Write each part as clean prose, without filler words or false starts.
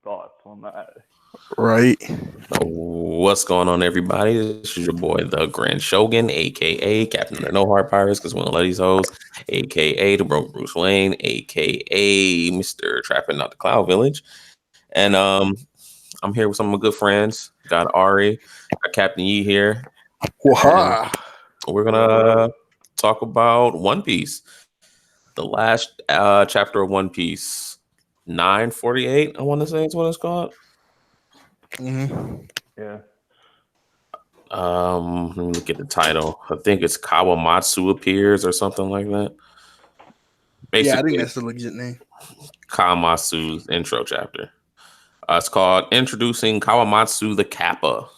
thoughts on that. Right. What's going on, everybody? This is your boy, the Grand Showgan, aka Captain of the No Heart Pirates, because we don't let these hoes, aka the Broke Bruce Wayne, aka Mr. Trapping Out the Cloud Village. And I'm here with some of my good friends. Got Ari, got Captain Yi here. And Waha. we're gonna talk about One Piece. The last chapter of One Piece. 948, I want to say it's what it's called. Mm-hmm. Yeah. Let me look at the title. I think it's Kawamatsu appears or something like that. Yeah, I think Basically, that's the legit name. Kawamatsu's intro chapter. It's called Introducing Kawamatsu the Kappa.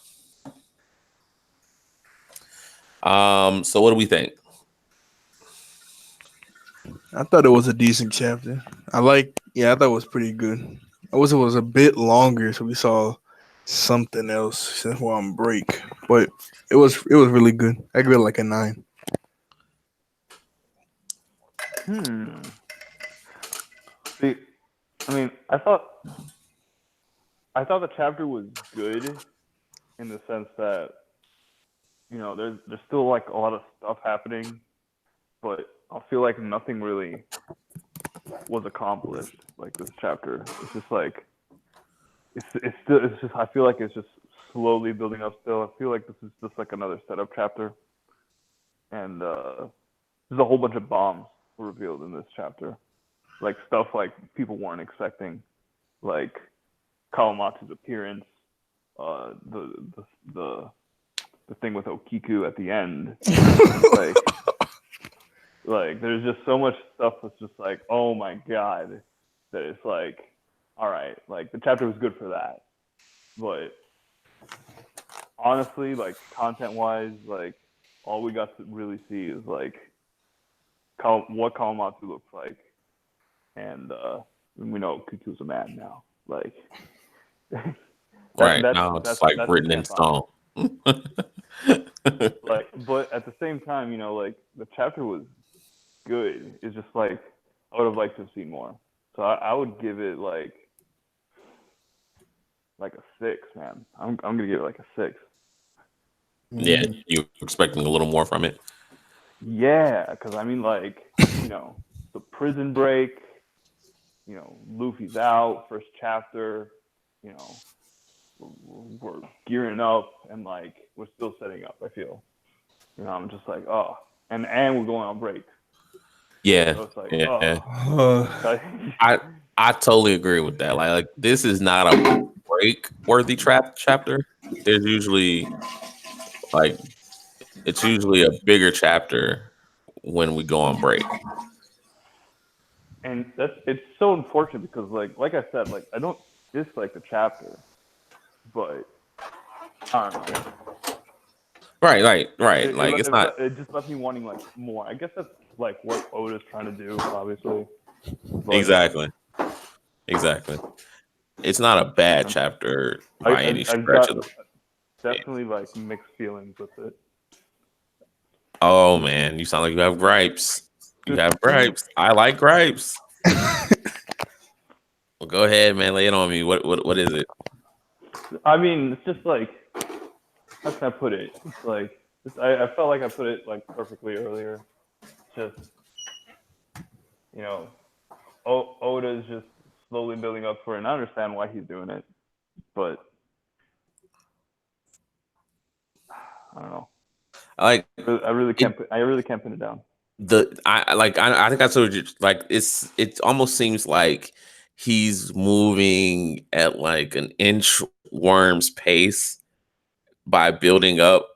So what do we think? I thought it was a decent chapter. I thought it was pretty good. I wish it was a bit longer so we saw something else since we're on break. But it was really good. I give it like a 9. See, I mean, I thought the chapter was good in the sense that there's still like a lot of stuff happening, but I feel like nothing really was accomplished like this chapter. It's just like it's just I feel like it's just slowly building up still. I feel like this is just like another setup chapter. And there's a whole bunch of bombs revealed in this chapter. Like stuff like people weren't expecting. Like Kawamatsu's appearance, the thing with Okiku at the end. like like there's just so much stuff that's just like, oh my god, that it's like, all right, like the chapter was good for that. But honestly, like content wise, like all we got to really see is like what Kawamatsu looks like. And we know Kiku's a man now. Like Right now it's like written in stone. Like, but at the same time, like the chapter was good. It's just like I would have liked to have seen more. So I would give it like a 6, man. I'm gonna give it like a 6. Yeah, you're expecting a little more from it. Yeah, because I mean, like, the prison break. Luffy's out, first chapter. We're gearing up, and like we're still setting up. I feel. I'm just like, oh, and we're going on break. Yeah, So it's like, yeah. oh. I totally agree with that. Like this is not a break worthy chapter. There's usually like it's usually a bigger chapter when we go on break. And it's so unfortunate because like I said, like I don't dislike the chapter, but I don't know. Right. Like it's not. It just left me wanting like more. I guess that's like what Oda's trying to do, obviously. But, Exactly. It's not a bad chapter by any stretch of the. definitely like mixed feelings with it. Oh man, you sound like you have gripes. You have gripes. I like gripes. Well, go ahead, man. Lay it on me. What is it? I mean, it's just like, how can I put it? It's like I felt like I put it like perfectly earlier. Just Oda's just slowly building up for it, and I understand why he's doing it, but I don't know. I really can't pin it down. I think I told you like it almost seems like he's moving at like an inchworm's pace by building up,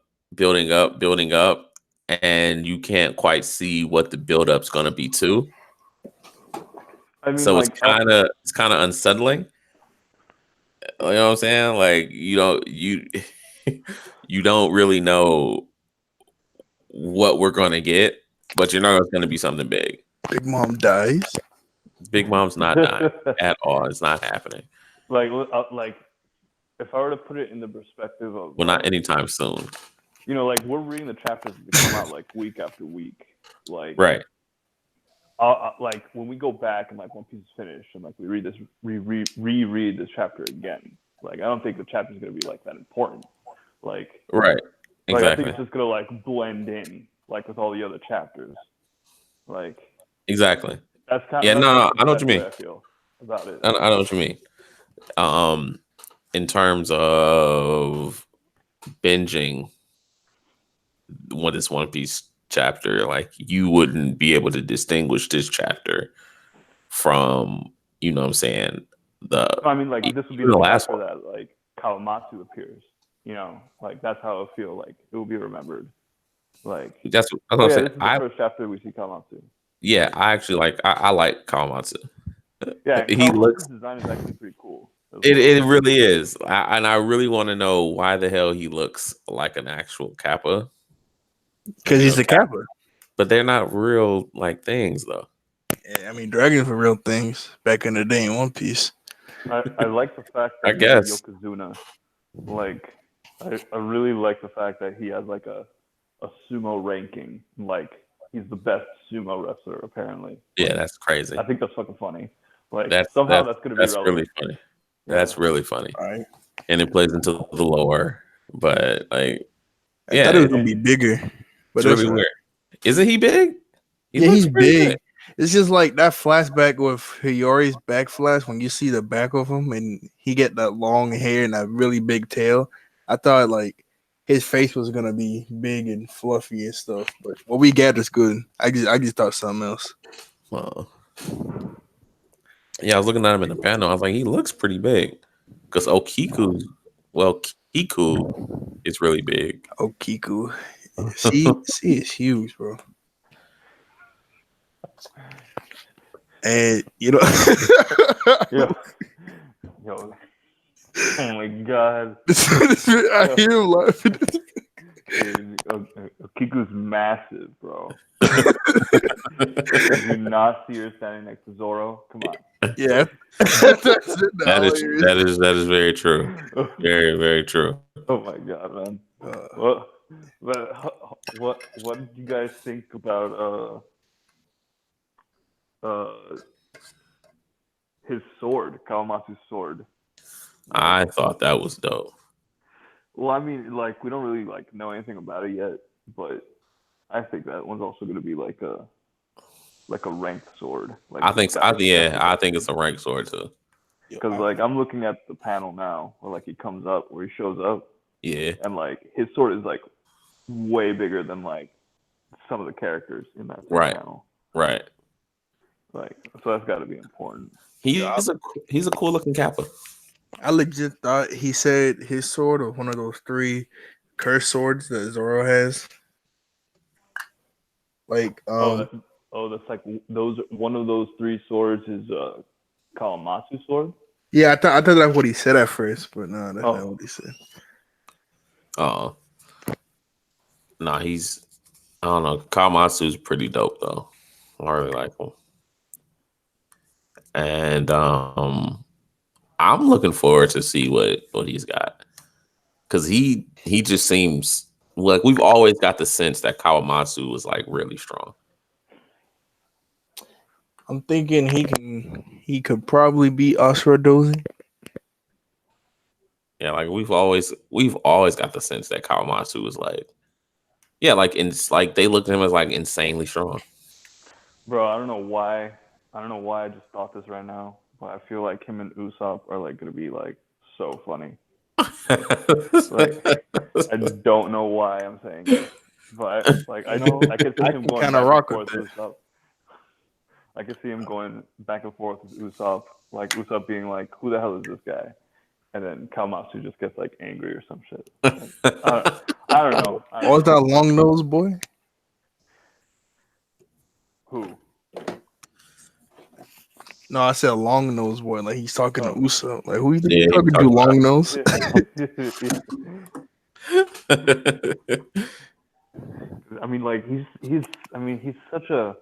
and you can't quite see what the build-up's gonna be too. I mean, So like, it's kind of unsettling. You know what I'm saying? Like you don't really know what we're gonna get, but you know it's gonna be something big. Big Mom dies. Big Mom's not dying at all. It's not happening. Like if I were to put it in the perspective of not anytime soon. Like we're reading the chapters that come out like week after week. Like right. like when we go back and like One Piece is finished and like we read this, reread this chapter again. Like I don't think the chapter is gonna be like that important. Like Right. Like I think Exactly. it's just gonna like blend in like with all the other chapters. Like Exactly. that's kind Yeah. of No, the I know what best you way mean. I feel about it. I know what you mean. In terms of binging this One Piece chapter, like you wouldn't be able to distinguish this chapter from, you know what I'm saying, I mean, like this would be even the the last chapter one. that like Kawamatsu appears. You know, like that's how I feel like it will be remembered. Like, That's what oh I'm yeah, saying. this is the first chapter we see Kawamatsu. I actually like I like Kawamatsu. Yeah, and He looks Kawamatsu's design is actually pretty cool as it, well. it really is. And I really want to know why the hell he looks like an actual Kappa. Because he's a Kappa. But they're not real like things though. Yeah, I mean, dragons were real things back in the day in One Piece. I like the fact I that he's guess. a Yokozuna. Like, I really like the fact that he has like a sumo ranking. Like, he's the best sumo wrestler apparently. Yeah, Like, that's crazy. I think that's fucking funny. Like, That's somehow that's gonna be really relevant. funny. Yeah. That's really funny. All right. And it plays into the lore. But like I thought it was gonna be bigger, but it's that's really all right. weird. Isn't he big? He Yeah, looks he's pretty big. It's just like that flashback with Hiyori's back flash when you see the back of him and he get that long hair and that really big tail. I thought like his face was gonna be big and fluffy and stuff, but what we got is good. I just thought something else. Well, yeah, I was looking at him in the panel. I was like, he looks pretty big. Because Kiku is really big. Oh, Kiku, she is huge, bro. And you know, Yo, yo, oh my god. I hear him laughing. Dude, Kiku's massive, bro. Did you not see her standing next to Zoro? Come on. Yeah, that's it. That is very true. Very, very true. Oh my god, man. What did you guys think about his sword, Kawamatsu's sword? I thought that was dope. Well, I mean, like we don't really like know anything about it yet, but I think that one's also going to be like a ranked sword. Like I think it's a rank sword too. Because like I'm looking at the panel now, where like he comes up, where he shows up, Yeah. and like his sword is like way bigger than like some of the characters in that panel. Right. Like, so that's got to be important. He's a cool looking Kappa. I legit thought he said his sword or one of those 3 curse swords that Zoro has. Like, that's like those. One of those 3 swords is Kawamatsu's sword. Yeah, I thought that's what he said at first, but no, that's not what he said. Nah, I don't know. Komatsu's pretty dope though. I really like him. And I'm looking forward to see what he's got. Cause he just seems like we've always got the sense that Kawamatsu was like really strong. I'm thinking he could probably beat Asura Dozy. Yeah, like we've always got the sense that Kawamatsu was like, yeah, like like they looked at him as like insanely strong. Bro, I don't know why I just thought this right now, but I feel like him and Usopp are like gonna be like so funny. Like I don't know why I'm saying this, but like I can see him going back and forth with Usopp. I can see him going back and forth with Usopp, like Usopp being like, "Who the hell is this guy?" And then Kawamatsu just gets like angry or some shit. Like, I don't know. What's that long nose boy? Who? No, I said long nose boy. Like he's talking to Usopp. Like who you think Yeah, he's talking to? Long nose. I mean, like he's such a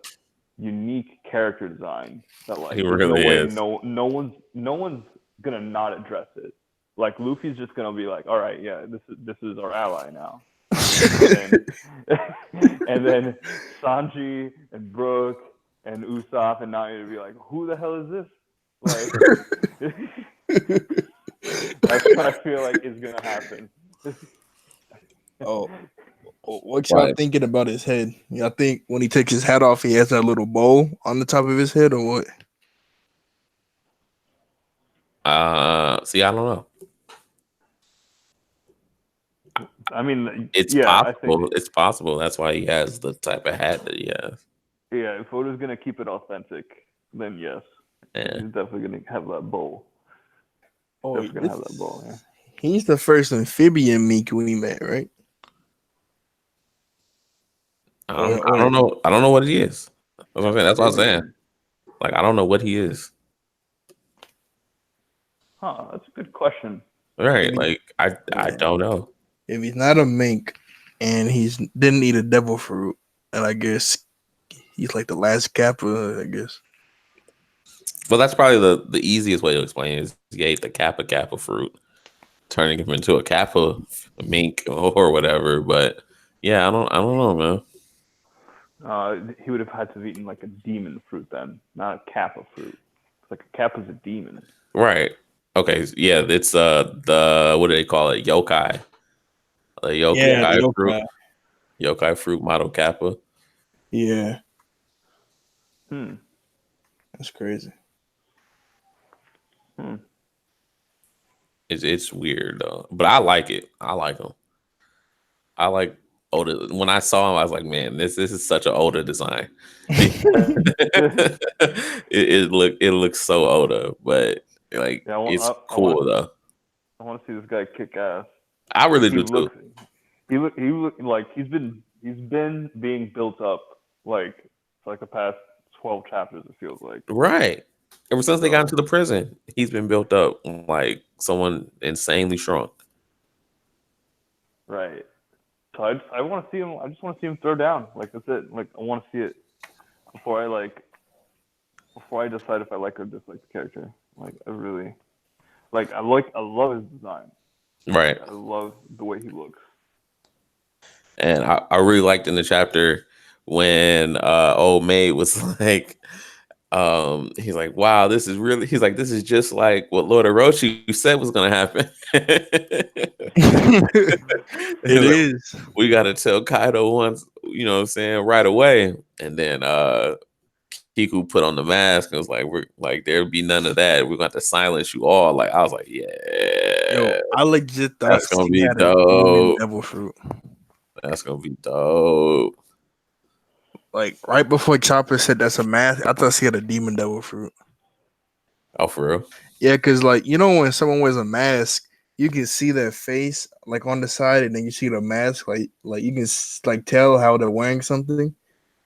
unique character design that like He there's really no way is. no one's gonna not address it. Like Luffy's just gonna be like, all right, yeah, this is our ally now. and then Sanji and Brooke and Usopp and Nami to be like, who the hell is this? Like, that's what I feel like is gonna happen. Oh, what y'all thinking about his head? Y'all think when he takes his hat off, he has that little bowl on the top of his head, or what? See, I don't know. I mean, It's yeah, possible. I think, It's possible. That's why he has the type of hat that he has. yeah, if Oda's gonna keep it authentic, then yes, Yeah. he's definitely gonna have that bowl. Oh, Definitely gonna have that bowl. Yeah. he's the first amphibian Meek we met, right? I don't know. I don't know what he is. That's what I'm saying. That's what I'm saying. Amphibian. Like, I don't know what he is. Huh? That's a good question. Right? Like, I don't know. If he's not a mink and he's didn't eat a devil fruit, and I guess he's like the last Kappa, I guess. But that's probably the easiest way to explain it is he ate the Kappa fruit, turning him into a Kappa mink or whatever. But yeah, I don't know, man. He would have had to have eaten like a demon fruit then, not a Kappa fruit. It's like a Kappa's a demon. Right. Okay. Yeah, it's the what do they call it? Yokai. The yokai fruit. Yokai fruit model Kappa. Yeah. That's crazy. It's weird though, but I like it. I like him. I like Oda. When I saw him, I was like, man, this is such an Oda design. it looks so Oda, but like it's cool though. I want to see this guy kick ass. I really do too. He look like he's been being built up like for like the past 12 chapters. It feels like right. Ever since they got into the prison, he's been built up like someone insanely strong. Right. So I want to see him. I just want to see him throw down. Like that's it. Like I want to see it before I decide if I like or dislike the character. Like I really I love his design. Right. I love the way he looks. And I really liked in the chapter when old maid was like, he's like, wow, this is just like what Lord Orochi said was gonna happen. It is. We gotta tell Kaido once, you know what I'm saying, right away. And then Kiku put on the mask and was like, we're like, there'd be none of that. We're going to silence you all. Like, I was like, yeah. Yo, I legit thought that's gonna be dope. Devil fruit. That's gonna be dope. Like right before Chopper said that's a mask, I thought she had a demon devil fruit. Oh, for real? Yeah, because like when someone wears a mask, you can see their face like on the side, and then you see the mask, like you can like tell how they're wearing something.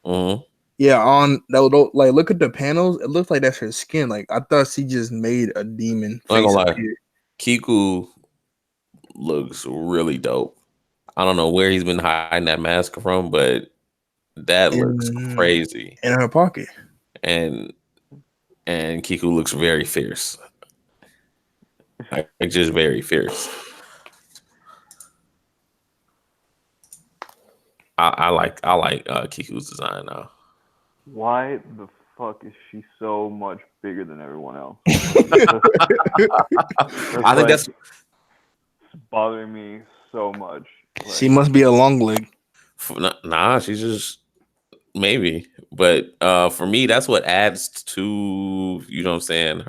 Mm-hmm. Yeah, on that, like look at the panels. It looks like that's her skin. Like I thought she just made a demon face. I'm not gonna lie. Kiku looks really dope. I don't know where he's been hiding that mask from, but that looks crazy. In her pocket. And Kiku looks very fierce. Like just very fierce. I like Kiku's design now. Why the fuck is she so much bigger than everyone else? I think that's bothering me so much. Like, she must be a long leg. Nah, she's just maybe. But for me, that's what adds to, you know what I'm saying,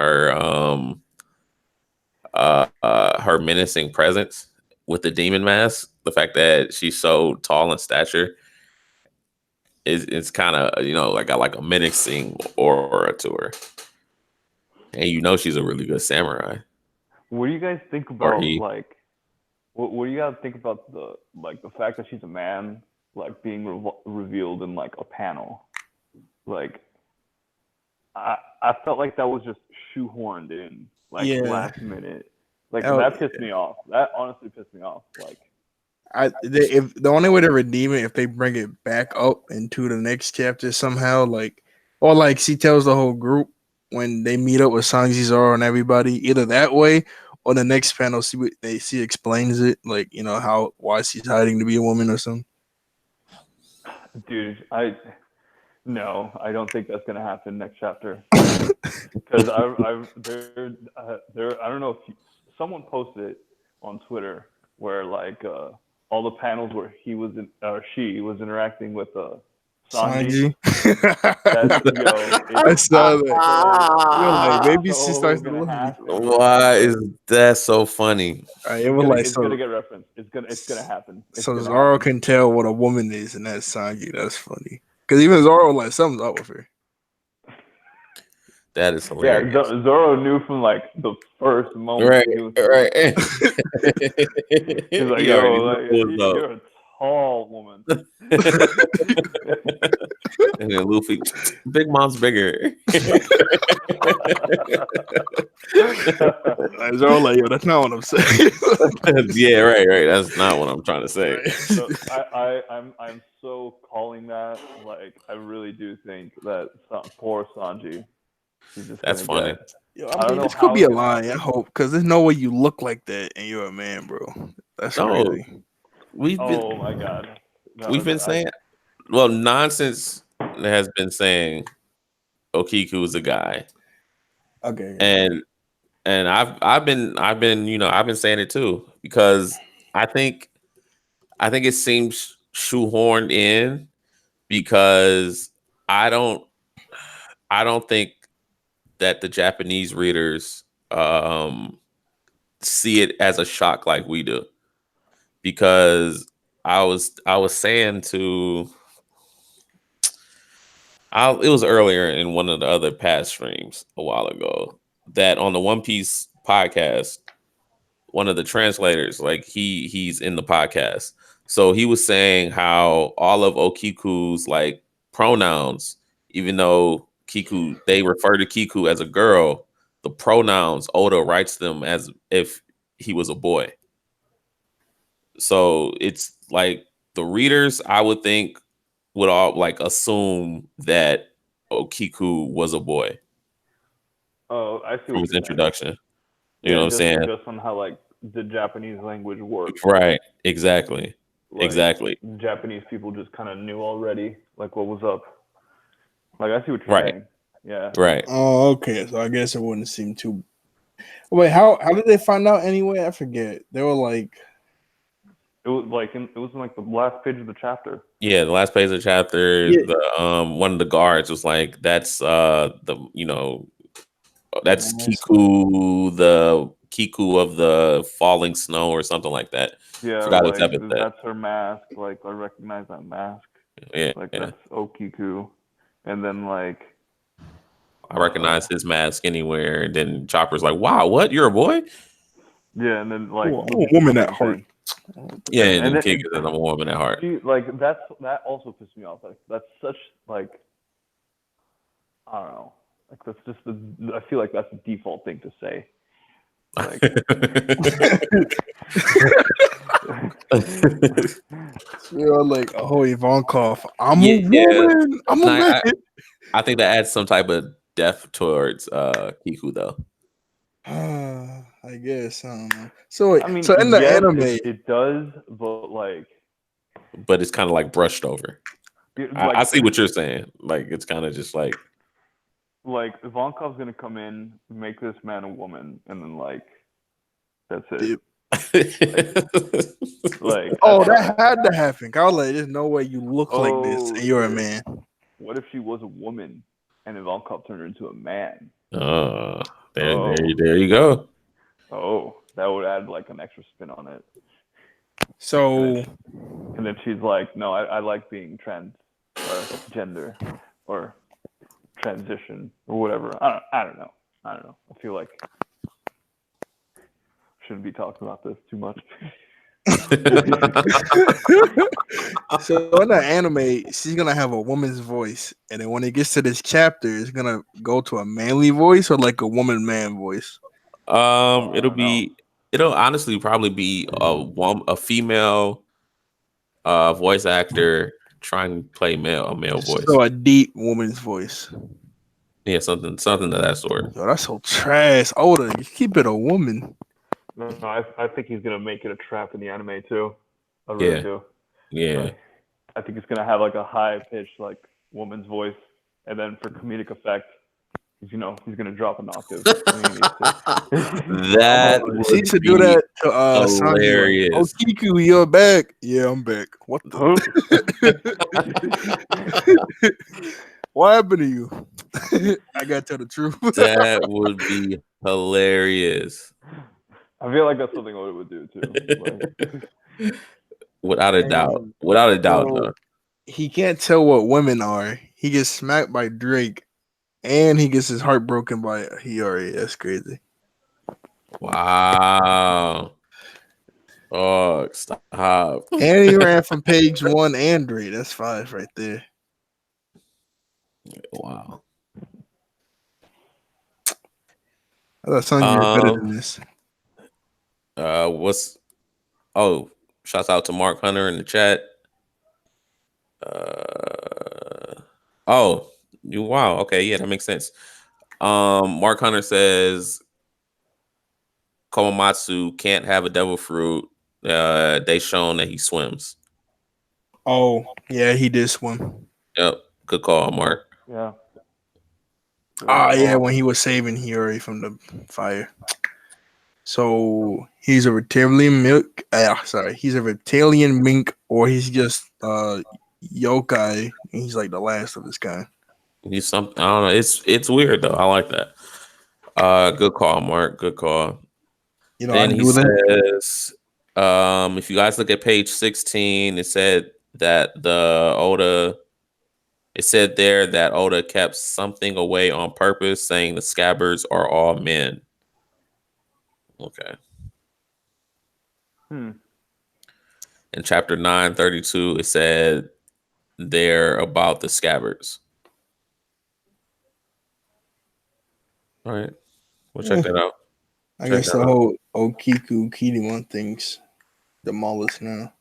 her menacing presence with the demon mask. The fact that she's so tall in stature is kind of, like got like a menacing aura to her. And she's a really good samurai. What do you guys think about what do you guys think about the fact that she's a man, like being revealed in like a panel? Like I felt like that was just shoehorned in last minute. Like that pissed me off. That honestly pissed me off. Like if the only way to redeem it if they bring it back up into the next chapter somehow, or like she tells the whole group when they meet up with Sanji, Zoro, and everybody, either that way or the next panel, she explains it, why she's hiding to be a woman or something. Dude, No, I don't think that's gonna happen next chapter. Because I don't know if someone posted it on Twitter where like all the panels where he was in, or she was interacting with Sanji. Sanji. That's I saw that. You're like, it's maybe she so starts to gonna love me. happen, bro. Why is that so funny? It was like It's gonna get referenced. It's gonna happen. It's so gonna Zoro happen. can tell what a woman is, and that's Sanji. That's funny. Because even Zoro like something's up with her. That is Yeah, hilarious. Zoro knew from like the first moment Right, he was right. He's like, He yo, already like knows you're a tall woman. And then Luffy, Big Mom's bigger. Like, Zoro like, yo, that's not what I'm saying. Yeah, right. That's not what I'm trying to say. Right. So I'm so calling that. Like, I really do think that poor Sanji, he's just That's gonna funny. get. Yo, I don't know this could how be it's a gonna lie. I happen. hope, because there's no way you look like that and you're a man, bro. That's No, crazy. Oh my god. We've been saying, well, nonsense has been saying Okiku is a guy, Okay. and I've been saying it too, because I think it seems shoehorned in, because I don't think that the Japanese readers see it as a shock like we do, because I was saying to it was earlier in one of the other past streams a while ago, that on the One Piece podcast, one of the translators, like he's in the podcast. So he was saying how all of Okiku's like pronouns, even though they refer to Kiku as a girl, the pronouns Oda writes them as if he was a boy. So it's like the readers, I would think, would all like assume that Okiku was a boy Oh, I see from what his you're saying. introduction. You Yeah, know what I'm saying? just on how like the Japanese language works. Right. Exactly. Like Exactly. Japanese people just kind of knew already, like what was up. Like I see what you're Right. saying. Yeah. Right. Oh, okay. So I guess it wouldn't seem too. Wait, how did they find out anyway? I forget. They were like, It was like it was in like the last page of the chapter. Yeah, the last page of the chapter, yeah. the one of the guards was like, that's that's Nice. Kiku, the Kiku of the falling snow or something like that. Yeah, Forgot his like epithet. that's her mask. Like I recognize that mask. Yeah, Like yeah. that's Okiku. And then like I recognize his mask anywhere. And then Chopper's like, wow, what? You're a boy? yeah, and then like I'm a woman at same heart. thing. Yeah, and And then it, Kid is a woman at heart. see, like that also pissed me off. Like that's such like I don't know. Like that's just I feel like that's the default thing to say. Like You're like, oh, Ivankov, I'm Yeah, a yeah. woman. I'm a And man. I think that adds some type of depth towards Kiku, though. I guess I don't know. So wait, I mean, so in the yes, anime, it does, but like But it's kind of like brushed over. like I see what you're saying. Like, it's kind of just like Ivankov's gonna come in, make this man a woman, and then like that's it. Dip. Like Oh, that had to happen. I was like, there's no way you look like this oh, and you're a shit. man. What if she was a woman and Ivankov turned her into a man? there you go. Oh, that would add like an extra spin on it. So And then she's like, no, I like being trans or gender or transition or whatever. I don't know. I feel like shouldn't be talking about this too much. so in the anime, she's gonna have a woman's voice, and then when it gets to this chapter, it's gonna go to a manly voice or like a woman man voice. It'll honestly probably be a female voice actor trying to play a male voice. So a deep woman's voice. Yeah, something of that sort. Yo, that's so trash. Oda, you keep it a woman. No, I think he's gonna make it a trap in the anime too. I really do. Yeah. Like, I think it's gonna have like a high pitch like woman's voice, and then for comedic effect, he's gonna drop an octave when he needs to. That She would used to do be that to Sanji, like, "Oh, hilarious. Kiku, you're back." Yeah, I'm back. What the? What happened to you? I gotta tell the truth. That would be hilarious. I feel like that's something Oda would do too. Like, Without a doubt. And Without a doubt, so though. he can't tell what women are. He gets smacked by Drake, and he gets his heart broken by Hiyori. That's crazy. Wow. Oh, stop. And he ran from page 1 and Drake. That's 5 right there. Wow. I thought Sanji was better than this. Shouts out to Mark Hunter in the chat. Wow. Okay, yeah, that makes sense. Mark Hunter says Komatsu can't have a devil fruit. They shown that he swims. Oh, yeah, he did swim. Yep. Good call, Mark. yeah. Yeah, when he was saving Hiyori from the fire. So he's a reptilian milk. He's a reptilian mink, or he's just yokai, and he's like the last of his kind. He's something. I don't know. It's weird though. I like that. Good call, Mark. Good call. Then he says, if you guys look at page 16, it said that it said there that Oda kept something away on purpose, saying the scabbards are all men. Okay. In chapter 932, it said they're about the scabbards. All right. We'll check that out. I guess the whole Kiku Kinemon thing's demolished now.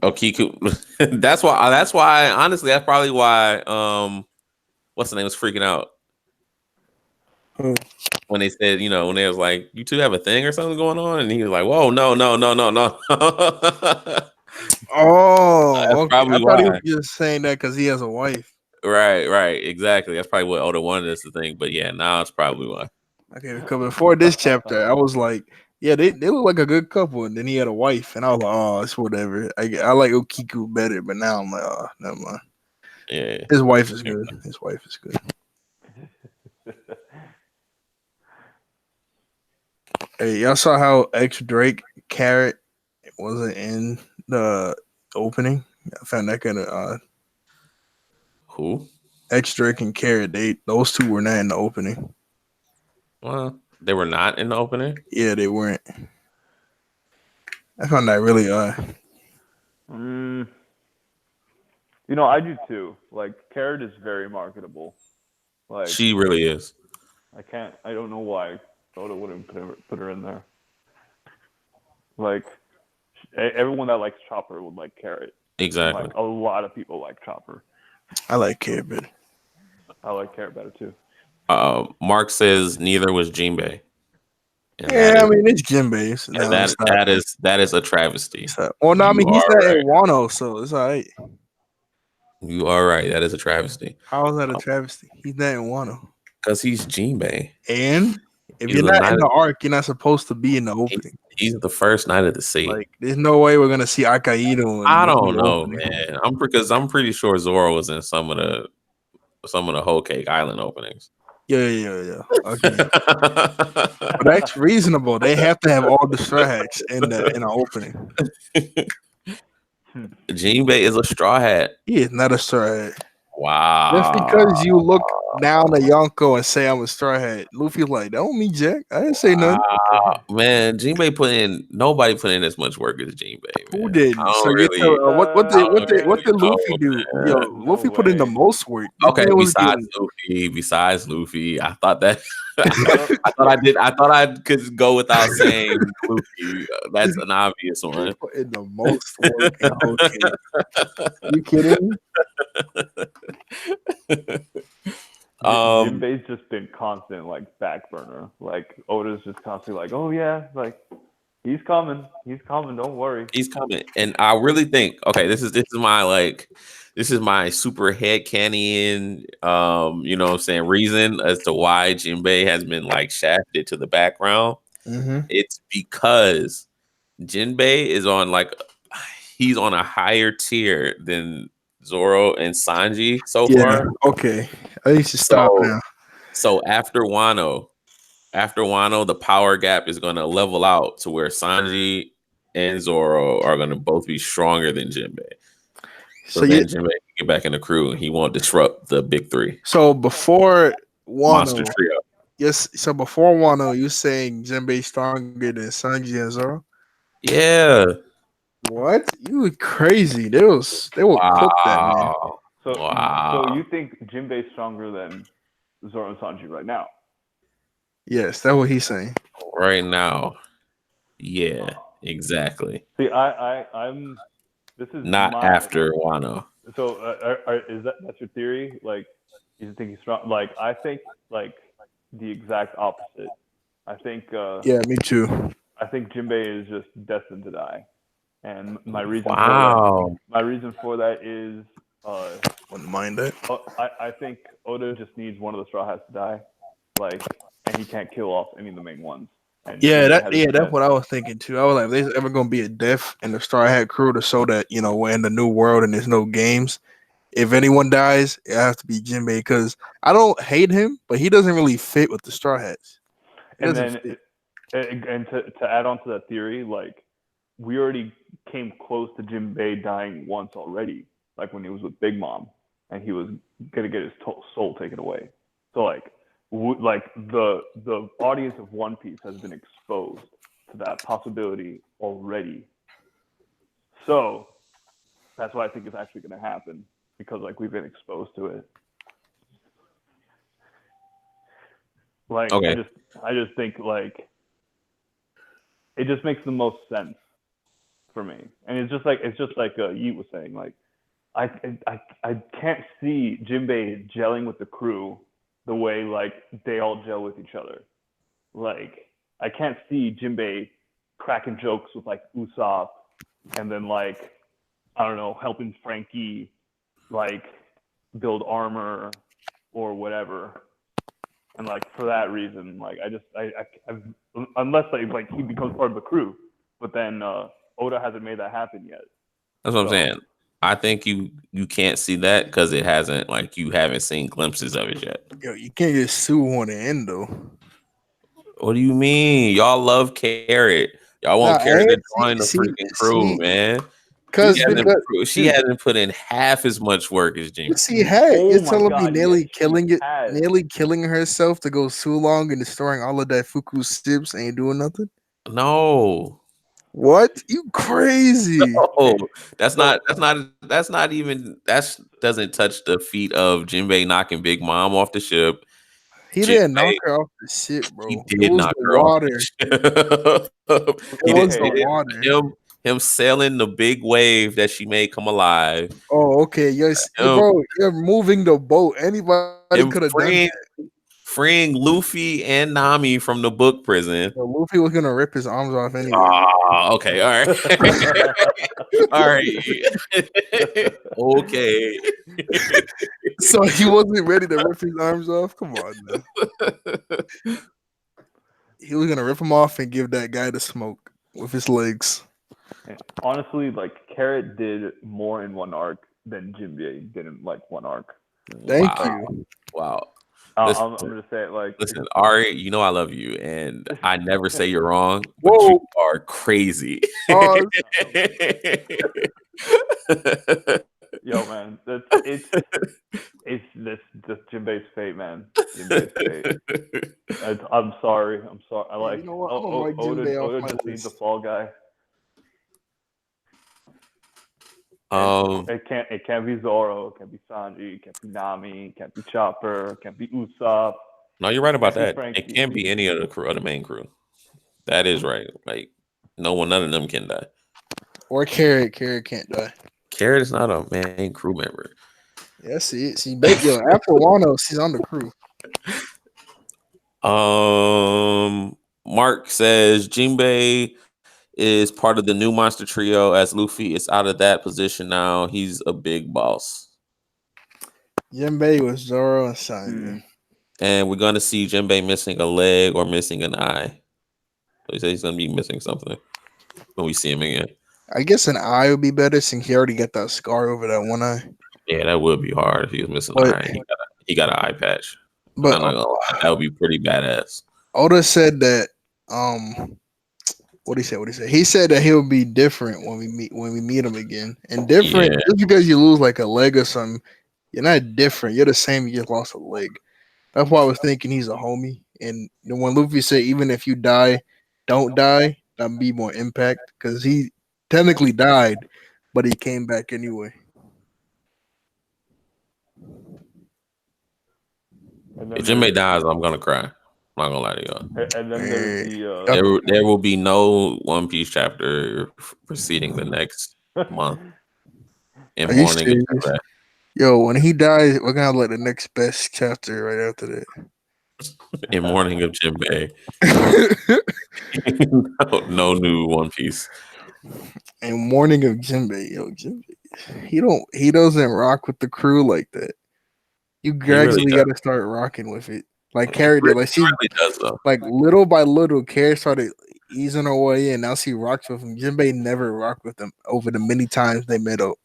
Oh, Kiku. That's why, honestly, that's probably why what's the name was freaking out. When they said, when they was like, you two have a thing or something going on, and he was like, whoa, no. Oh, okay. I thought he was why. just saying that because he has a wife. Right, exactly. That's probably what Oda wanted us to think. But yeah, now it's probably why. Okay, because before this chapter, I was like, yeah, they look like a good couple, and then he had a wife, and I was like, oh, it's whatever. I like Okiku better, but now I'm like, oh, never mind. Yeah, his wife is good. His wife is good. Hey, y'all saw how X Drake Carrot wasn't in the opening? I found that kind of odd. Who? X Drake and Carrot, those two were not in the opening. Well, they were not in the opening? Yeah, they weren't. I found that really odd. I do too. Like, Carrot is very marketable. Like, she really is. I don't know why Oda wouldn't put her in there. Like, everyone that likes Chopper would like Carrot. Exactly. Like, a lot of people like Chopper. I like Carrot better. I like Carrot better too. Mark says neither was Jinbei. Yeah, I mean it's Jinbei. So that is a travesty. Well, no, I mean he's not in Wano, so it's all right. You are right. That is a travesty. How is that a travesty? He's not in Wano. Because he's Jinbei. And if you're not in the arc, you're not supposed to be in the opening. He's the first Knight of the Sea. Like, there's no way we're gonna see Akaido. I don't know, man. I'm pretty sure Zoro was in some of the Whole Cake Island openings. Yeah. Okay. But that's reasonable. They have to have all the Straw Hats in the opening. Jinbei is a Straw Hat. He is not a Straw Hat. Wow. Just because you look down at Yonko and say I'm a Straw Hat, Luffy's like, that don't mean Jack. I didn't say nothing. Man, Jinbei nobody put in as much work as Jinbei. Who did? So what did Luffy do? Man. Yo, Luffy put in the most work. Okay, besides Luffy, I thought that I thought I could go without saying Luffy. That's an obvious one. Put in the most work. Okay. You kidding? Jinbei's just been constant like back burner. Like Oda's just constantly like, oh yeah, like he's coming, don't worry. He's coming. And I really think, okay, this is this is my super headcanon, you know what I'm saying, reason as to why Jinbei has been like shafted to the background. Mm-hmm. It's because Jinbei is on like he's on a higher tier than Zoro and Sanji so Yeah. far. Okay. I need to stop So now. so after Wano, the power gap is gonna level out to where Sanji and Zoro are gonna both be stronger than Jinbei. So So you then Jinbei can get back in the crew and he won't disrupt the big three. so before Monster Wano, trio. yes. So before Wano, you saying Jinbei stronger than Sanji and Zoro? Yeah. What? You were crazy. They will cook that man. Wow. So Wow. you think Jinbei's stronger than Zoro and Sanji right now? Yes, that's what he's saying. Right now. Yeah, exactly. See, I'm. This is Not my. after Wano. So, is that's your theory? Like, you think he's strong? Like, I think like the exact opposite. I think Yeah, me too. I think Jinbei is just destined to die, and Wow. my reason for that is Wouldn't mind that. I think Oda just needs one of the Straw Hats to die, like, and he can't kill off any of the main ones. And Jinbei has That's that. what I was thinking too. I was like, if there's ever gonna be a death in the Straw Hat crew to show that we're in the new world and there's no games. If anyone dies, it has to be Jinbei because I don't hate him, but he doesn't really fit with the Straw Hats. He And doesn't then, fit. and to add on to that theory, like, we already came close to Jinbei dying once already, like when he was with Big Mom, and he was gonna get his soul taken away. So like, like the audience of One Piece has been exposed to that possibility already. So that's why I think it's actually gonna happen because like we've been exposed to it. Like Okay. I just think like it just makes the most sense for me, and it's just like Yi was saying, like I can't see Jinbei gelling with the crew the way like they all gel with each other. Like I can't see Jinbei cracking jokes with like Usopp and then like I don't know helping Frankie like build armor or whatever. And like for that reason, like unless like he becomes part of the crew, but then Oda hasn't made that happen yet. That's what I'm So saying. I think you can't see that because it hasn't like you haven't seen glimpses of it yet. Yo, you can't just sue on the end though. What do you mean? Y'all love Carrot. Y'all Nah, want Carrot to join the see, freaking crew, man. because She hasn't put in half as much work as Jinx. yes, he had. Oh You're my telling me God, yes, she has. nearly killing herself to go so long and destroying all of that Fuku's ships ain't doing nothing. No. What? You crazy? Oh, So that's not even doesn't touch the feat of Jinbei knocking Big Mom off the ship. He didn't knock Jinbei, her off the ship, he bro. It did was knock the her off water. the ship. It He was didn't the okay, water. him sailing the big wave that she made come alive. Oh, okay. Him Bro, you're moving the boat. Anybody him could have done that. freeing Luffy and Nami from the book prison. But Luffy was gonna rip his arms off anyway. Oh, okay, all right. All right. Okay. So he wasn't ready to rip his arms off. Come on, now. He was gonna rip him off and give that guy the smoke with his legs. honestly, like Carrot did more in one arc than Jinbei did in like one arc. Thank Wow. you. Wow. I'm Listen, gonna say it like listen, Ari, you know I love you, and I never say you're wrong, but Whoa. you are crazy. Pause. yo man, it's this just Jinbei's fate, man. Jinbei's fate. I'm sorry. I Yeah, like you know what? I'm gonna mark Jinbei off Oda my just needs a list. fall guy. um, It can't be Zoro, it can't be Sanji, it can't be Nami, it can't be Chopper, it can't be Usopp, no, you're right about can't be that. It Frankie. can't be any of the crew, of the main crew. That is right. Like none of them can die. Or Carrot. Carrot can't die. Carrot is not a main crew member. Yeah, see, yo, after Wano, she's on the crew. Mark says Jinbei is part of the new monster trio as Luffy is out of that position now. He's a big boss. Jinbei was Zoro and Simon. And we're gonna see Jinbei missing a leg or missing an eye. So he said he's gonna be missing something when we see him again. I guess an eye would be better since he already got that scar over that one eye. Yeah, that would be hard if he was missing an But eye. He got an eye patch. but I'm not gonna lie, that would be pretty badass. Oda said that what he said? What he said? He said that he'll be different when we meet him again. And different Yeah. just because you lose like a leg or something, you're not different. You're the same. You just lost a leg. That's why I was thinking he's a homie. And when Luffy said even if you die, don't die, that'd be more impact because he technically died, but he came back anyway. If Jinbei dies, I'm gonna cry. I'm not gonna lie to y'all. And then there's the There will be no One Piece chapter preceding the next month. In Are you morning, serious? Yo, when he dies, we're gonna have like the next best chapter right after that. in morning of Jinbei. no new One Piece. And morning of Jinbei, yo, Jinbei, he doesn't rock with the crew like that. You gradually really gotta start rocking with it. Like Carrie did. Like she really does though. like little by little, Carrie started easing her way in. Now she rocks with him. Jinbei never rocked with him over the many times they met up.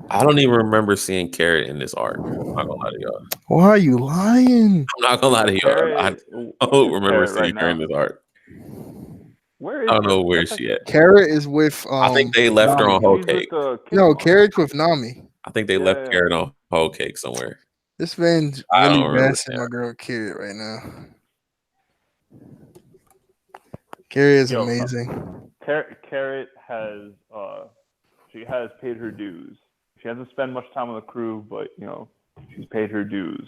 I don't even remember seeing Carrot in this arc. I'm not gonna lie to y'all. Why are you lying? I'm not gonna lie to y'all. I don't remember seeing her in this arc. Where is I don't know where she at. Carrot is with I think they left her on Whole Cake. No, Carrot's with Nami. I think they left Carrot on Whole Cake somewhere. This man's really bashing my girl Carrot right now. Carrot is amazing. Carrot has she has paid her dues. She hasn't spent much time on the crew, but you know, she's paid her dues.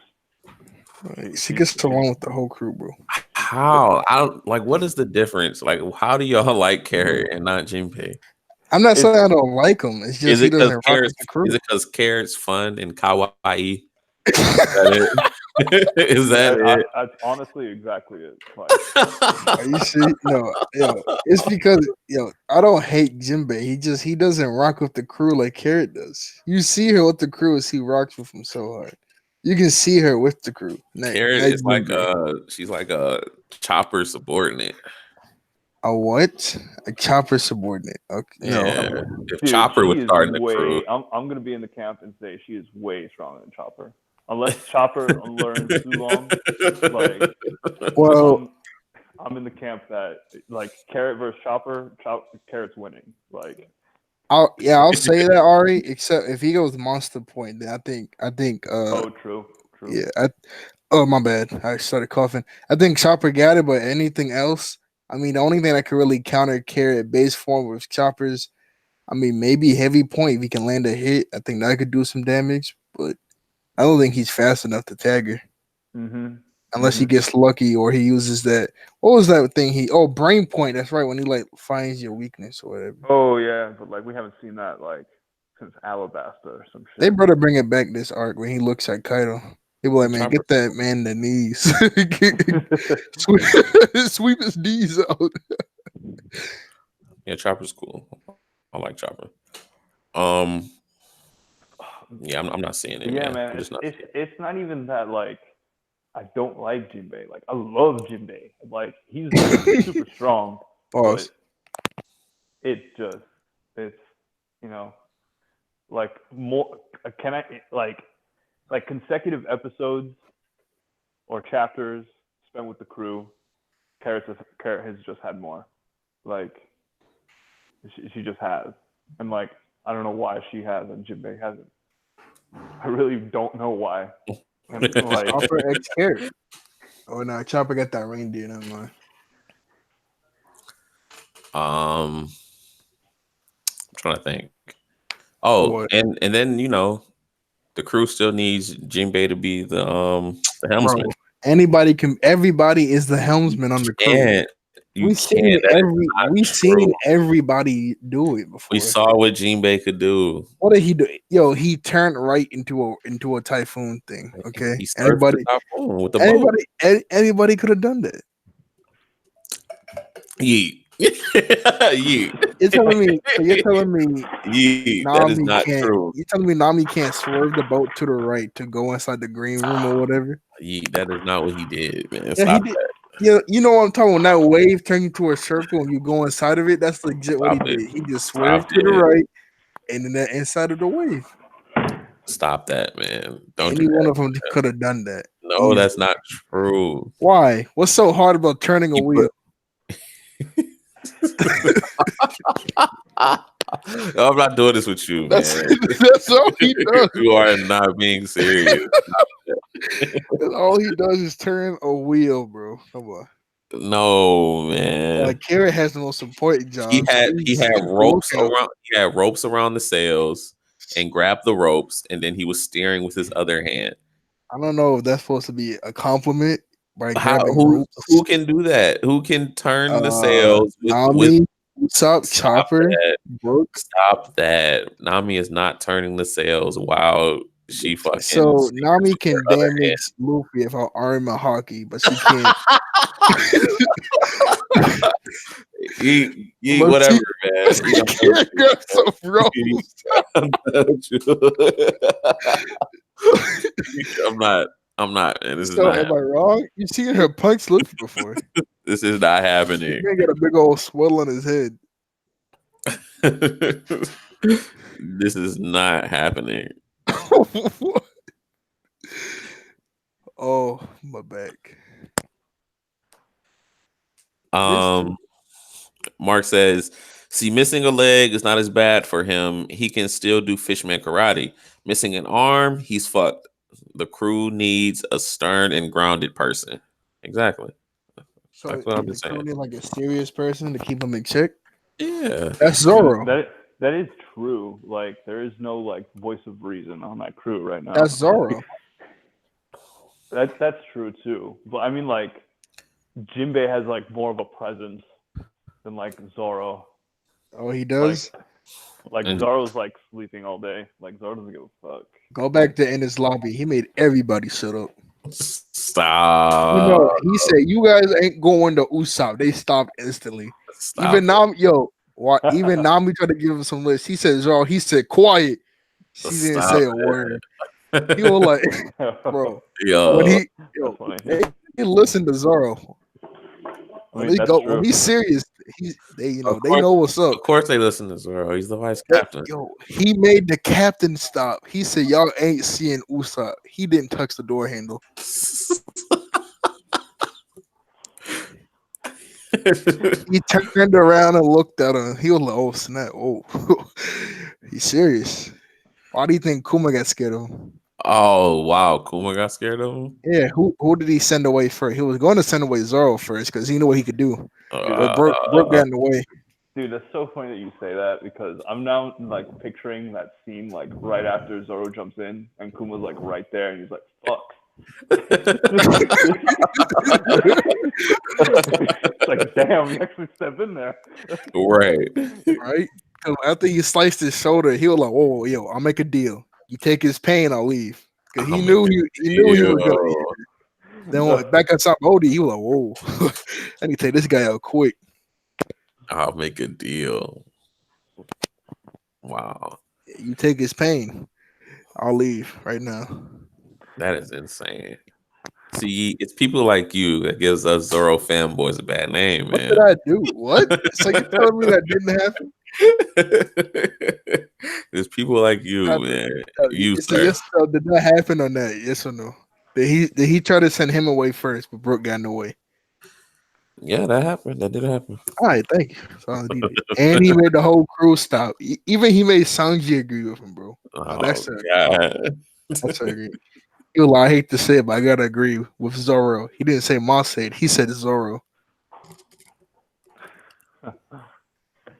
She gets along with the whole crew, bro. How? I don't like. What is the difference? Like, how do y'all like Carrot and not Jinbei? I'm not saying I don't like him. It's just he doesn't rock with the crew. Is it because Carrot's fun and kawaii? Is that it? Is that it? That's honestly exactly it. Like, you see, it's because I don't hate Jinbei. He doesn't rock with the crew like Carrot does. You see her with the crew as he rocks with him so hard. You can see her with the crew. Carrot is like she's like a Chopper subordinate. A what? A Chopper subordinate? Okay. Yeah. No. If Chopper was starting the crew, I'm gonna be in the camp and say she is way stronger than Chopper. Unless Chopper learns Oolong, I'm in the camp that like Carrot versus Chopper, Carrot's winning. Like, I'll say that, Ari. Except if he goes Monster Point, then I think. True. Yeah. Oh, my bad. I started coughing. I think Chopper got it, but anything else? I mean, the only thing that could really counter Carrot base form with Choppers, I mean, maybe Heavy Point if he can land a hit. I think that could do some damage, but I don't think he's fast enough to tag her. Unless he gets lucky or he uses that. What was that thing? Brain Point. That's right. When he like finds your weakness or whatever. Oh yeah, but like we haven't seen that like since Alabasta or some shit. They better bring it back this arc when he looks at Kaido. He be like, man, get that man the knees. Sweep his knees out. Yeah, Chopper's cool. I like Chopper. Yeah, I'm not seeing it. Yeah, man. It's not even that like I don't like Jinbei. Like I love Jinbei. Like he's super strong. But it's like more. Can I like consecutive episodes or chapters spent with the crew? Carrot has just had more. Like she just has, and like I don't know why she has and Jinbei hasn't. I really don't know why. Like, Chopper X Carrot. Oh no, Chopper got that reindeer. Never mind. I'm trying to think. Oh, and then the crew still needs Jinbei to be the helmsman. Bro, everybody is the helmsman on the crew. We've seen everybody do it before. We saw what Jinbei could do. What did he do? Yo, he turned right into a typhoon thing. Okay, anybody could have done that. Yeet. Yeet. You're telling me. So you're telling me That is Nami not can't. true. You're telling me Nami can't swerve the boat to the right to go inside the green room or whatever. That is not what he did, man. Yeah, he Stop did. that. Yeah, you know what I'm talking about. That wave turning into a circle and you go inside of it. That's legit what he Stop it. did. He just Stop swerved to the it. right and then that inside of the wave. Stop that, man. Don't do Any one that. of them could have done that. No, Easy. that's not true. Why? What's so hard about turning a He wheel? No, I'm not doing this with you, That's man. that's all he does. You are not being serious. That's all he does is turn a wheel, bro. Come on. No, man. Carrot has the most important He job. So had he he's had super ropes lookout. around. He had ropes around the sails and grabbed the ropes, and then he was steering with his other hand. I don't know if that's supposed to be a compliment by How? grabbing Who ropes. can do that? Who can turn the sails with? Nami, Usopp, Stop Chopper, that! Brook. Stop that! Nami is not turning the sails while she fucking. So Nami steers with can her other hand. damage Luffy if I arm a hockey, but she can't. Eat But whatever, she- man. she can't grab some ropes. I'm not, man. This is So not am I wrong? You seen her punch Luffy before? this is not He happening. got a big old swell on his head. This is not happening. Oh, my back. Mark says, see, missing a leg is not as bad for him. He can still do fishman karate. Missing an arm, he's fucked. The crew needs a stern and grounded person. Exactly. So That's what I'm the just crew saying. need like a serious person to keep him in check. Yeah. That's Zoro. That is true. Like there is no like voice of reason on that crew right now. That's Zoro. That's true too. But I mean like Jinbei has like more of a presence than like Zoro. Oh, he does. Like And- Zoro's like sleeping all day. Like Zoro doesn't give a fuck. Go back to Ennis lobby. He made everybody shut up. Stop. You know, he said, "You guys ain't going to Usopp." They stopped instantly. Stop Even it. Nami, even Nami tried to give him some list. He said, "Zoro." He said, "Quiet." She didn't Stop say a word. He was like, "Bro." Yo, When he, That's funny. they listen to Zoro. I mean, that's When true. he's serious, they Of they course. know what's up. of course they listen to Zoro. He's the vice captain. He made the captain stop. He said, "Y'all ain't seeing Usopp." He didn't touch the door handle. He turned around and looked at him. He was like, "Oh snap! Oh, he's serious." Why do you think Kuma got scared of him? Oh wow, Kuma got scared of him. Yeah, who did he send away first? He was going to send away Zoro first because he knew what he could do. But Brooke got in the way. Dude, that's so funny that you say that because I'm now like picturing that scene like right after Zoro jumps in and Kuma's like right there and he's like, "Fuck." It's like, damn, you actually step in there. Right. Right? So after he sliced his shoulder, he was like, "Whoa, yo, I'll make a deal. You take his pain, I'll leave." Because he knew he was gonna. Then back at Sabaody, he was like, "Whoa, I need to take this guy out quick." I'll make a deal. Wow, You take his pain, I'll leave right now. that is insane. See, it's people like you that gives us Zoro fanboys a bad name, What man. did I do? What? So you telling me that didn't happen? There's people like you, man. You, So sir. yes, so did that happen on that? Yes or no? Did he try to send him away first, but Brooke got in the way? Yeah, that happened. That did happen. All right, thank you. So he did. And he made the whole crew stop. Even he made Sanji agree with him, bro. Oh, That's God. that's agree. He was like, I hate to say it, but I gotta agree with Zoro. He didn't say Mossad. He said Zoro.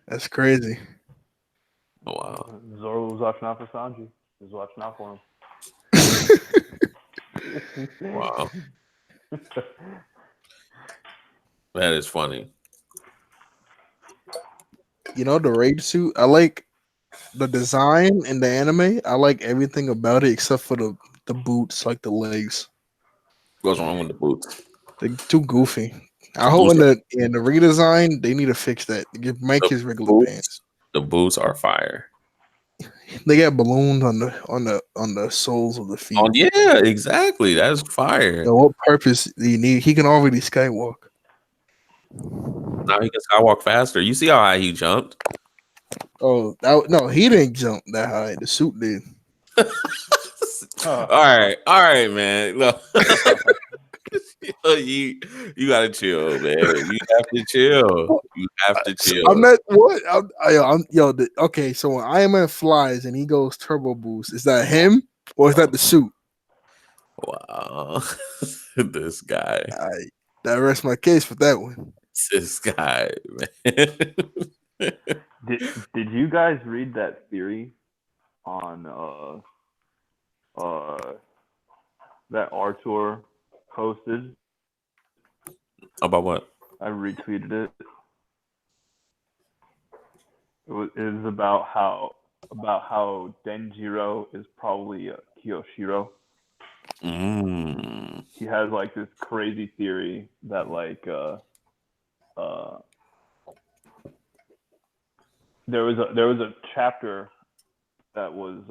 That's crazy. Wow. Zoro was watching out for Sanji. He was watching out for him. Wow. That is funny. You know, the raid suit, I like the design in the anime. I like everything about it except for the boots, like the legs. What's wrong with the boots? They're too goofy. I hope in the redesign they need to fix that. Make his regular pants. The boots are fire. They got balloons on the soles of the feet. Oh yeah, exactly. That's fire. So what purpose do you need? He can already skywalk. Now he can skywalk faster. You see how high he jumped? Oh no, he didn't jump that high. The suit did. All right, man. Look. you gotta chill, man. You have to chill. You have to chill. I'm not what okay. So when Iron Man flies and he goes turbo boost, is that him or is that the suit? Wow, this guy. That rests my case with that one. This guy, man. Did you guys read that theory on that Artur posted? About what? I retweeted it. It was about how Denjiro is probably Kiyoshiro. He has like this crazy theory that like there was a chapter that was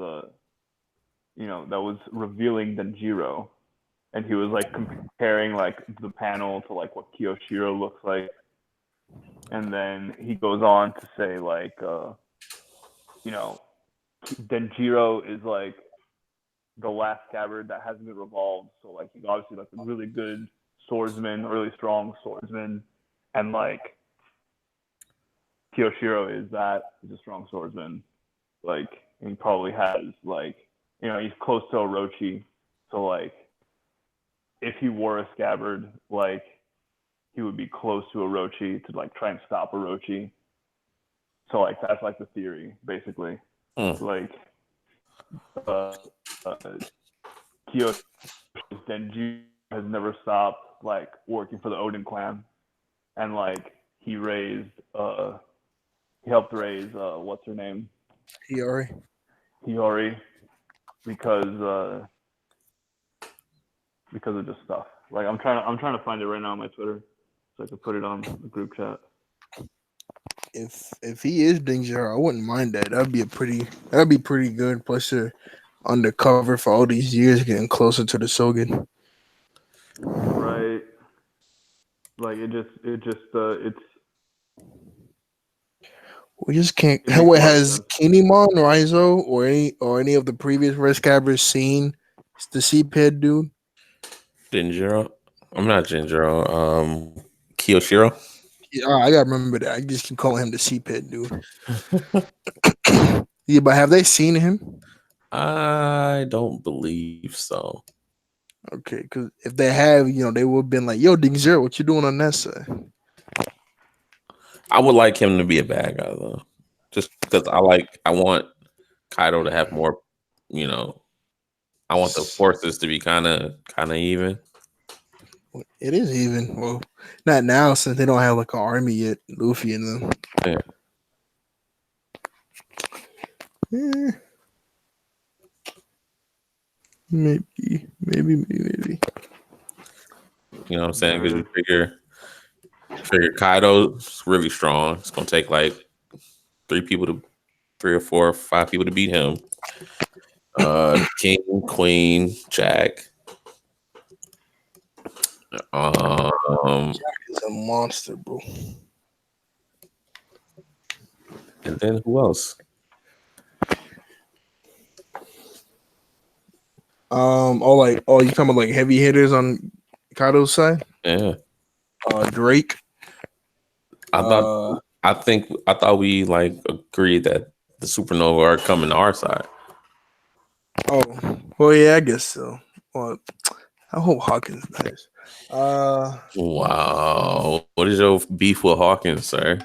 that was revealing Denjiro, and he was like comparing like the panel to like what Kiyoshiro looks like, and then he goes on to say like Denjiro is like the last scabbard that hasn't been revolved, so like he's obviously like a really good swordsman, really strong swordsman, and like Kiyoshiro is a strong swordsman, like, and he probably has like he's close to Orochi, so like if he wore a scabbard, like he would be close to Orochi to like try and stop Orochi. So like that's like the theory basically. Like Kiyoshi Denji has never stopped like working for the Odin clan, and like he helped raise what's her name? Hiyori, because of just stuff. Like I'm trying to find it right now on my Twitter so I can put it on the group chat. If he is Denjiro, I wouldn't mind that. That'd be pretty good. Plus you're undercover for all these years, getting closer to the Shogun. Right. Like it's. We just can't. How it has Kinemon, Raizo, or any of the previous Red Scabbers seen the Sheephead dude? Denjiro. I'm not Denjiro. Kiyoshiro. Yeah, I gotta remember that. I just keep calling him the Sheephead dude. Yeah, but have they seen him? I don't believe so. Okay, because if they have, they would have been like, "Yo, Denjiro, what you doing on that side?" I would like him to be a bad guy though, just because I want Kaido to have more. I want the forces to be kind of even. It is even. Well, not now since they don't have like an army yet. Luffy and them. Yeah. Maybe. You know what I'm saying? Because you figure Kaido's really strong. It's gonna take like 3 or 4 or 5 people to beat him. King, Queen, Jack. Jack is a monster, bro. And then who else? You talking about like heavy hitters on Kaido's side? Yeah. Drake. I thought we like agreed that the supernova are coming to our side. Oh, well, yeah, I guess so. Well, I hope Hawkins dies. Wow. What is your beef with Hawkins, sir?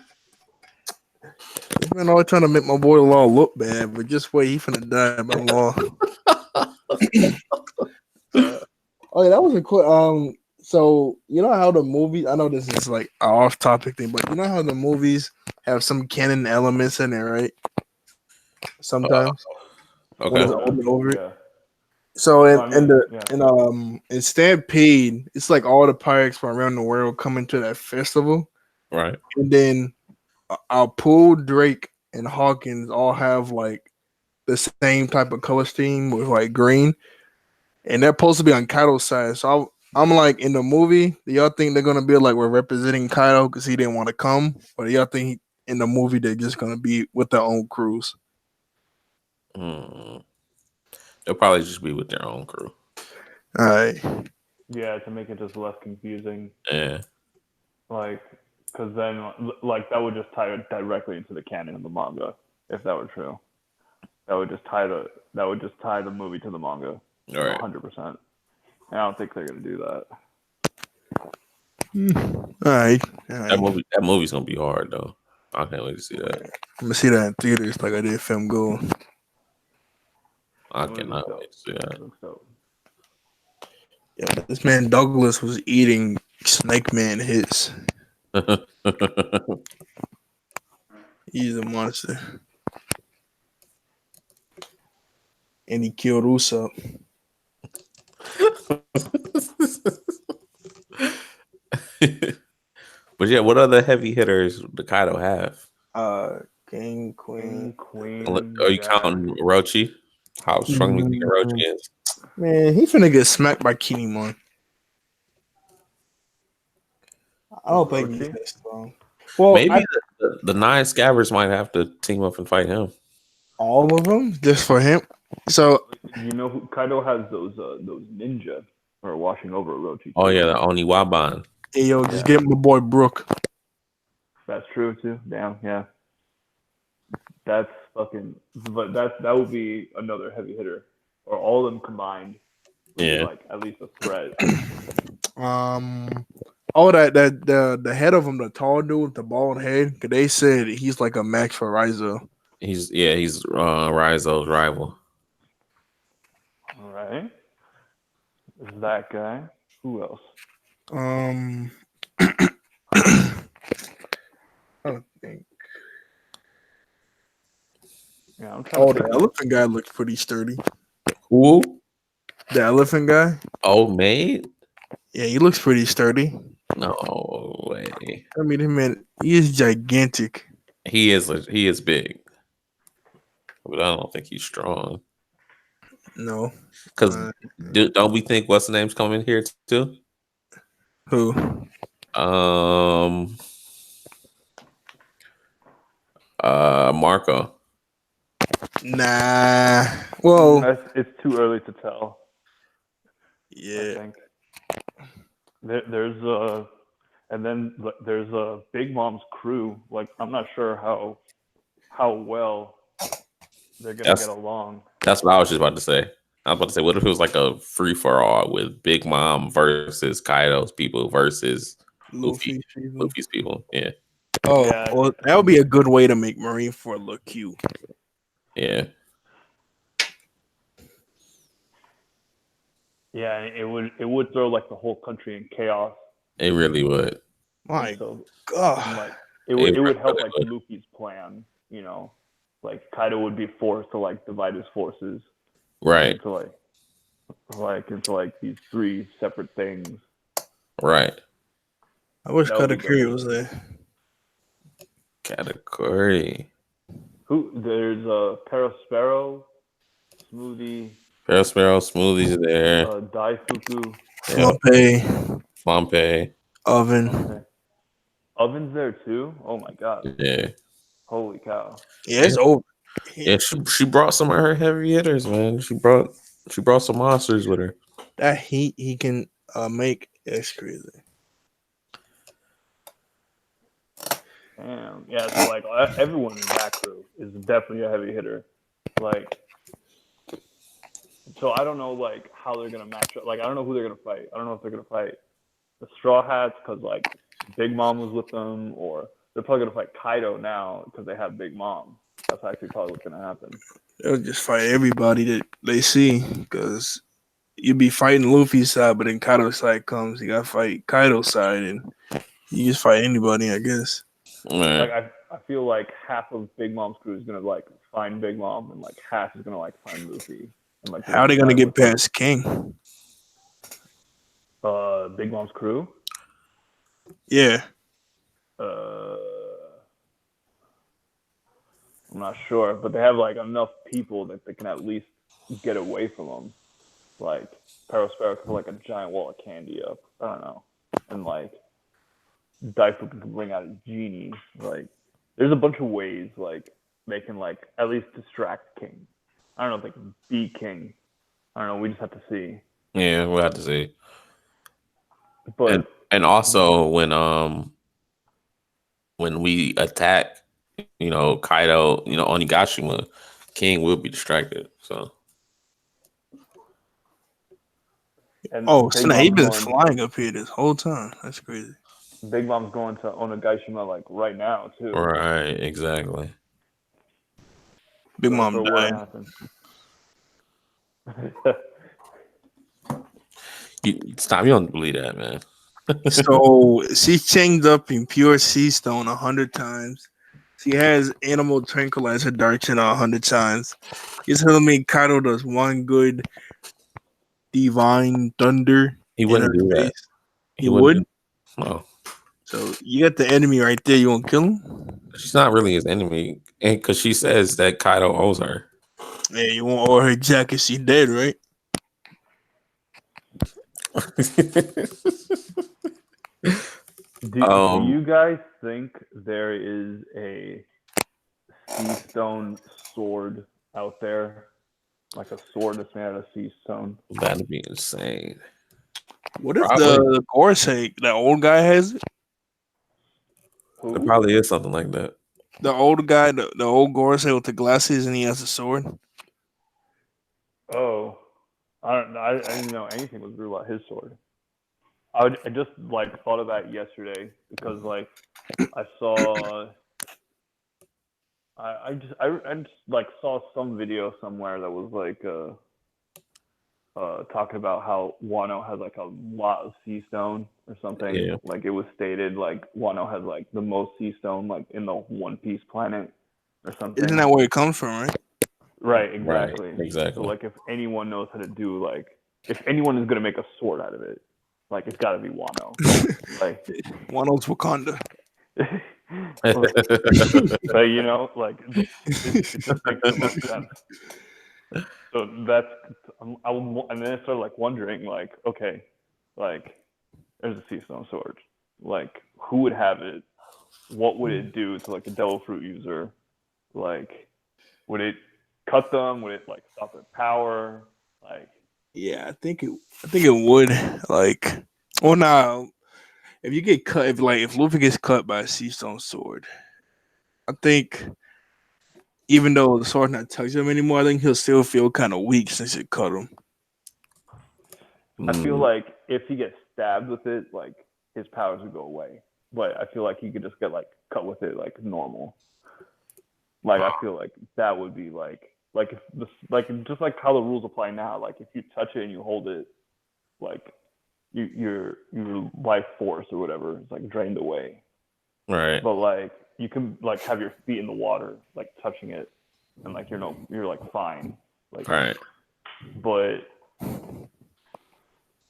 He's been always trying to make my boy Law look bad, but just wait, he finna die by Law. That was a cool. So you know how the movies? I know this is like an off-topic thing, but you know how the movies have some canon elements in there, right? Sometimes. Okay. Over it. So No, I mean, yeah. in Stampede, it's like all the pirates from around the world coming to that festival, Right. and then our pool Drake and Hawkins all have like the same type of color scheme with like green, and they're supposed to be on Kaido's side. So I'm like, in the movie, do y'all think they're gonna be like we're representing Kaido because he didn't want to come, or do y'all think in the movie they're just gonna be with their own crews? Mm. They'll probably just be with their own crew. All right. Yeah, to make it just less confusing. Yeah. Like, because then, like, that would just tie it directly into the canon of the manga, if that were true. That would just tie the movie to the manga, All right. 100%. And I don't think they're gonna do that. All right. That movie's gonna be hard though. I can't wait to see that. I'm gonna see that in theaters like I did Film Gold. I That movie cannot looks wait to see that. dope. Looks dope. Yeah, but this man Douglas was eating Snake Man hits. He's a monster. And he killed Usopp. But yeah, what other heavy hitters the Kaido have? King, Queen. Are you Jack. counting Orochi? How strong do you think Orochi is? Man, he finna get smacked by Kinemon. I don't think he's Orochi? that strong. Well, Maybe the nine scabbards might have to team up and fight him. all of them just for him. So You know who Kaido has those ninja who are watching over Orochi. Oh Too. yeah, the Oniwaban. hey, yo, just get my boy Brook. That's true too. Damn, yeah. That's fucking. But that would be another heavy hitter, or all of them combined. Would be Yeah. like at least a threat. Oh, the head of him, the tall dude with the bald head. 'Cause they said he's like a match for Rizzo. He's Rizo's rival. All right. Is that guy? Who else? I don't think. Yeah, I'm trying Oh, to the think. elephant guy looks pretty sturdy. Who? The elephant guy. Oh, mate? Yeah, he looks pretty sturdy. No way. I mean, him man, he is gigantic. He is big, but I don't think he's strong. No. Because don't we think what's the name's coming here too? Who? Marco. Nah. Well, It's too early to tell. yeah. I think there's a, and then there's a Big Mom's crew. Like I'm not sure how well they're gonna get along. That's what I was just about to say. I was about to say, what if it was like a free for all with Big Mom versus Kaido's people versus Luffy's people? Yeah. Oh, Yeah. well, that would be a good way to make Marineford look cute. Yeah. Yeah, it would throw like the whole country in chaos. It really would. My So, God. like it would help like Luffy's plan. You know, like Kaido would be forced to like divide his forces Right. into into these three separate things. Right. I wish Katakuri was there. Katakuri. Who? There's Perospero, Smoothie. Perospero, Smoothie's there. Daifuku. Flampe. Oven. Okay. Oven's there too. Oh my god. Yeah. Holy cow. Yeah, it's over. Yeah, she brought some of her heavy hitters, man. She brought some monsters with her. That heat he can make is crazy. Damn. Yeah, so like everyone in that crew is definitely a heavy hitter. Like, so I don't know like how they're gonna match up. Like I don't know who they're gonna fight. I don't know if they're gonna fight the Straw Hats because like Big Mom was with them, or they're probably gonna fight Kaido now because they have Big Mom. That's actually probably what's gonna happen. They'll just fight everybody that they see because you be fighting Luffy's side, but then Kaido's side comes, you gotta fight Kaido's side, and you just fight anybody, I guess. Man. Like I feel like half of Big Mom's crew is gonna like find Big Mom, and like half is gonna like find Luffy. And like How are they gonna get past King? Big Mom's crew. Yeah. I'm not sure, but they have like enough people that they can at least get away from them. Like Perospero could put like a giant wall of candy up. I don't know, and like Daifu can bring out a genie. Like there's a bunch of ways like they can like at least distract King. I don't know if they can beat King. I don't know. We just have to see. Yeah, we'll have to see. But and also when we attack, Kaido, Onigashima, King will be distracted. So Oh, Big so now he's Mom's been going. flying up here this whole time. That's crazy. Big Mom's going to Onigashima like right now too. right, exactly. Big Mom So what died. happened? Stop! You don't believe that, man. So she's changed up in pure sea stone 100 times. She has animal tranquilizer darts in her 100 times. You're telling me Kaido does one good divine thunder He in her wouldn't do that. face? He wouldn't. would? No, So you got the enemy right there. You won't kill him? she's not really his enemy, and because she says that Kaido owes her. Yeah, you won't owe her jacket. She dead, right? Do you guys think there is a sea stone sword out there? Like a sword that's made out of sea stone? That'd be insane. What if Probably. the Gorosei, that old guy, has it? Who? There probably is something like that. The old guy, the old Gorosei with the glasses, and he has a sword. Oh, I don't know. I didn't know anything was real about his sword. I just like thought of that yesterday because like I saw I just like saw some video somewhere that was like talking about how Wano has like a lot of sea stone or something. Yeah. Like it was stated like Wano has like the most sea stone like in the One Piece planet or something. Isn't that where it comes from, right? Right, exactly. Right, exactly. So like if anyone knows how to do like if anyone is gonna make a sword out of it, like it's gotta be Wano. Like Wano's Wakanda. but you know, like it just makes so much sense. So that's and then I started like wondering, like, okay, like there's a sea stone sword, like who would have it? What would it do to like a devil fruit user? Like, would it cut them? Would it like stop their power? Like, Yeah, I think it would. Like, well, now if you get cut, if Luffy gets cut by a sea stone sword, I think even though the sword's not touching him anymore, I think he'll still feel kind of weak since it cut him. I feel like if he gets stabbed with it, like his powers would go away. But I feel like he could just get like cut with it like normal. Like I feel like that would be like if this like just like how the rules apply now. Like if you touch it and you hold it, like your life force or whatever is like drained away. Right. But like you can like have your feet in the water, like touching it, and like you're like fine. Like Right. But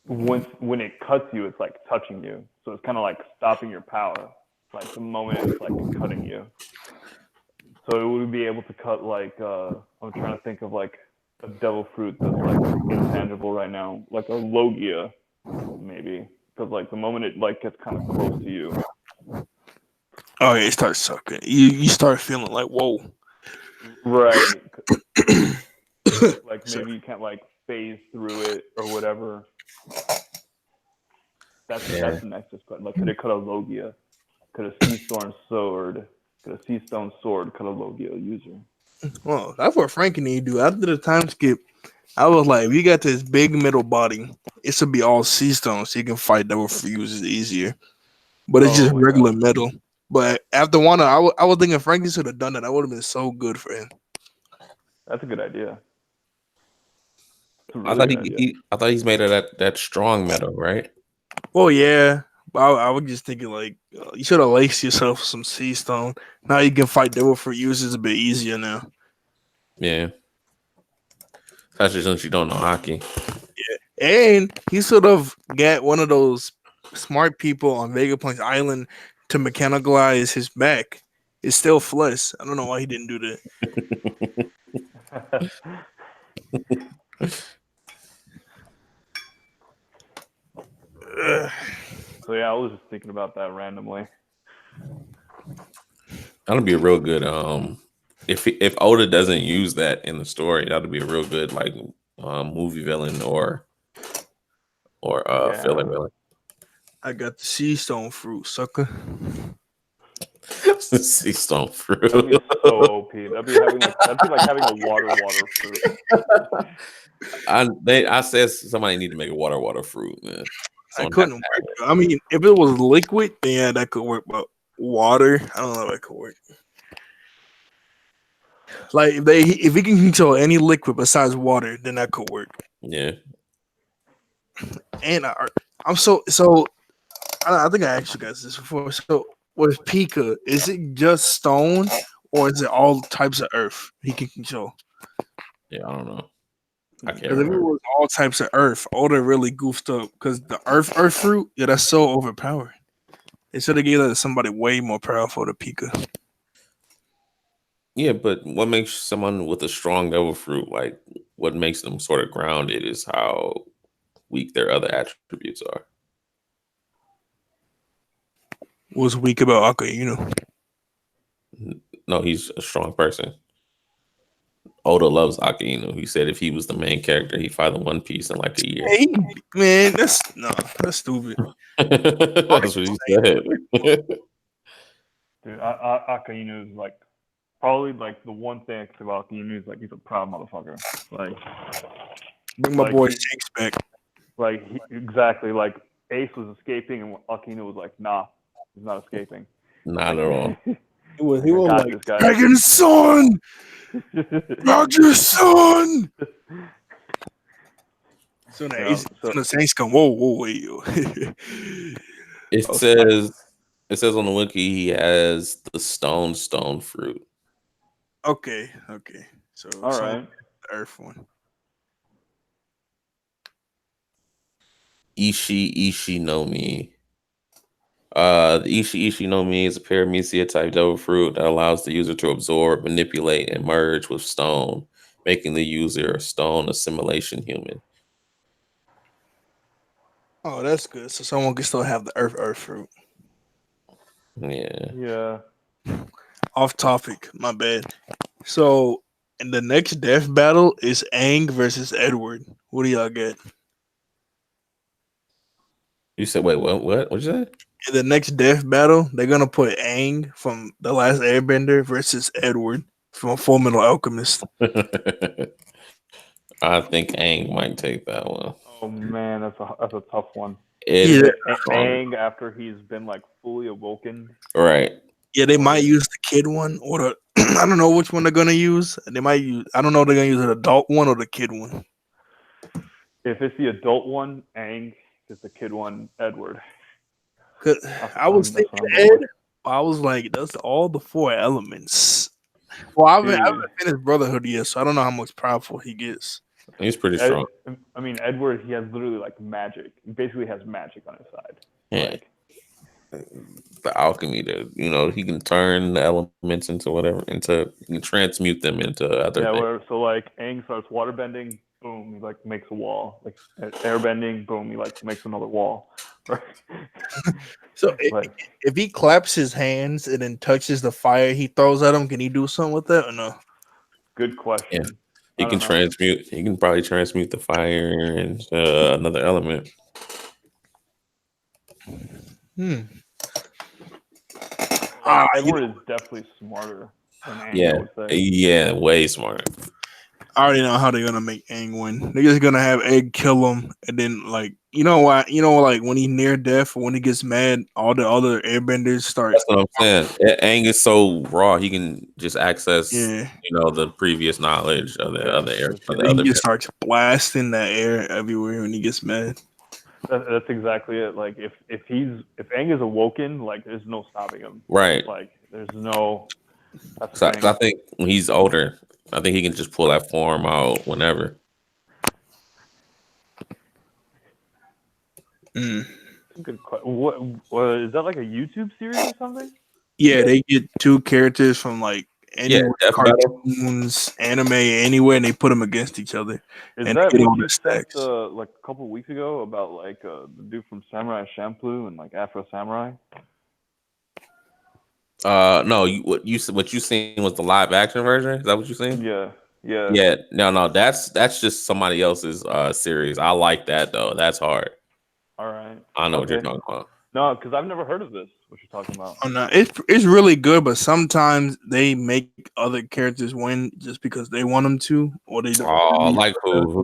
when it cuts you, it's like touching you. So it's kind of like stopping your power. Like the moment it's like cutting you. So it would be able to cut like I'm trying to think of like a devil fruit that's like intangible right now, like a Logia, maybe. Because like the moment it like gets kind of close to you. Oh yeah, it starts sucking. You start feeling like whoa. Right. Like maybe you can't like phase through it or whatever. That's the nexus cut. Like could it cut a Logia? Could a sea stone sword cut a Logia user? Well, that's what Frankie need to do. After the time skip, I was like, we got this big middle body. It should be all sea stone so you can fight devil fruit users easier. But it's just regular metal. But after one, I was thinking Frankie should have done that. That would have been so good for him. That's a good idea. I thought he's made of that strong metal, right? Well, yeah. But I was just thinking like you should have laced yourself with some sea stone. Now you can fight devil fruit users a bit easier now. Yeah. Especially since you don't know hockey. And he sort of got one of those smart people on Vegapunk Island to mechanicalize his back. It's still flesh. I don't know why he didn't do that. So yeah, I was just thinking about that randomly. That'll be a real good if Oda doesn't use that in the story, that'll be a real good like movie villain or Yeah. villain villain. I got the sea stone fruit, sucker. Sea stone fruit. That'd be so OP. That'd be like having a water fruit. I said somebody need to make a water fruit, man. I couldn't work. I mean, if it was liquid, then yeah, that could work. But water, I don't know if that could work. Like if he can control any liquid besides water, then that could work. Yeah. And I'm so. I think I asked you guys this before. So with Pika, is it just stone or is it all types of earth he can control? Yeah, I don't know. I can't Because if it was all types of earth, Oda really goofed up. Because the earth fruit, yeah, that's so overpowered. They should have gave that to somebody way more powerful than Pika. Yeah, but what makes someone with a strong devil fruit, like what makes them sort of grounded, is how weak their other attributes are. What's weak about Akainu? No, he's a strong person. Oda loves Akainu. He said if he was the main character, he'd fight in One Piece in like a year. Hey, man, that's stupid. That's what he said. Dude, Akainu is like probably like the one thing about Akainu is like he's a proud motherfucker. Like bring my boy Shanks back. Like exactly, like Ace was escaping and Akainu was like, nah, he's not escaping. Not at all. He was like, Dragon's son! Dragon's son! So now the Saints come, whoa, wait, yo. It says on the wiki he has the stone fruit. Okay. So all right, the earth one. Ishi no Mi. The Ishi no Mi is a paramecia type devil fruit that allows the user to absorb, manipulate, and merge with stone, making the user a stone assimilation human. Oh, that's good. So someone can still have the earth fruit. Yeah. Off topic, my bad. So in the next death battle is Aang versus Edward. What do y'all get? You said wait, what? What'd you say? In the next death battle, they're gonna put Aang from The Last Airbender versus Edward from Full Metal Alchemist. I think Aang might take that one. Oh man, that's a tough one. Aang after he's been like fully awoken. Right. Yeah, they might use the kid one or the I don't know which one they're gonna use. They might use I don't know if they're gonna use an adult one or the kid one. If it's the adult one, Aang. If it's the kid one, Edward. I was thinking Ed. I was like, that's all the 4 elements. Well, I haven't finished Brotherhood yet, so I don't know how much powerful he gets. He's pretty strong. I mean, Edward, he has literally like magic. He basically has magic on his side. Yeah. The alchemy he can turn the elements into whatever, he can transmute them into other things. So like Aang starts waterbending, boom, he like makes a wall. Like airbending, boom, he like makes another wall. Right? So if he claps his hands and then touches the fire he throws at him, can he do something with that or no? Good question. Yeah. He can transmute. He can probably transmute the fire into another element. Edward is definitely smarter than Aang, I would say. Yeah, way smarter. I already know how they're gonna make Aang win. They're just gonna have Egg kill him, and then like like when he's near death or when he gets mad, all the other airbenders start. That's what I'm saying. Aang is so raw; he can just access, the previous knowledge of the other air. He just starts blasting that air everywhere when he gets mad. That's exactly it. Like if Aang is awoken, like there's no stopping him. Right. Like there's no. I think when he's older, I think he can just pull that form out whenever. Mm. Good question. What is that, like a YouTube series or something? Yeah, they get two characters from like Yeah, anywhere, Death Battle. cartoons, anime, anywhere, and they put them against each other, Is and that they get what all you the sent stacks. like a couple of weeks ago about like the dude from Samurai Champloo and like Afro Samurai? No, what you seen was the live action version. Is that what you seen? Yeah, yeah. Yeah, no, that's just somebody else's series. I like that though. That's hard. All right. I know what you're Okay. talking about. No, because I've never heard of this. What you're talking about? Oh no, it's really good, but sometimes they make other characters win just because they want them to, or they don't. Oh, like who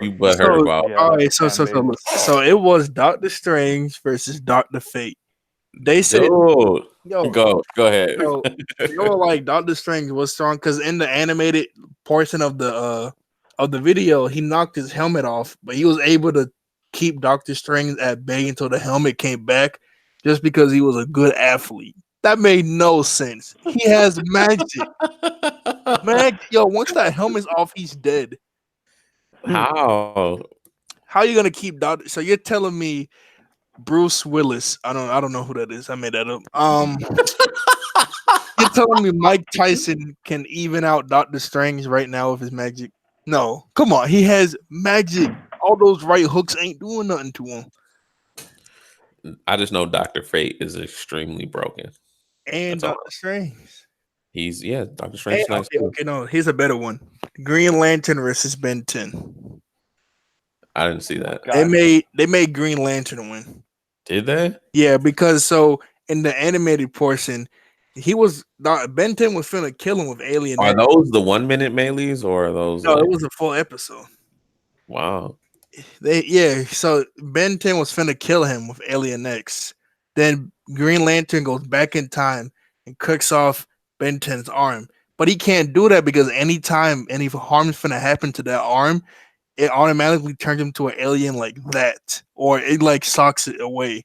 you but heard So about? Yeah, all like right, fan base. so it was Doctor Strange versus Doctor Fate. They said, Dude, "Yo, go ahead. so they were like Doctor Strange was strong because in the animated portion of the video, he knocked his helmet off, but he was able to keep Doctor Strange at bay until the helmet came back, just because he was a good athlete. That made no sense. He has magic, magic. Yo, once that helmet's off, he's dead. How? How are you gonna keep Doctor? So you're telling me Bruce Willis? I don't know who that is. I made that up. You're telling me Mike Tyson can even out Doctor Strange right now with his magic? No, come on. He has magic. All those right hooks ain't doing nothing to him. I just know Dr. Fate is extremely broken. And That's all. Doctor Strange. Dr. Strange is nice. Okay, no. Here's a better one. Green Lantern versus Ben 10. I didn't see that. God. They made Green Lantern win. Did they? Yeah, because so in the animated portion, Ben 10 was finna kill him with Alien Are X. those the 1 minute melees or are those No, like it was a full episode. wow? So Ben 10 was finna kill him with Alien X. Then Green Lantern goes back in time and cooks off Ben 10's arm. But he can't do that because anytime any harm's finna happen to that arm, it automatically turns him to an alien like that. Or it like socks it away.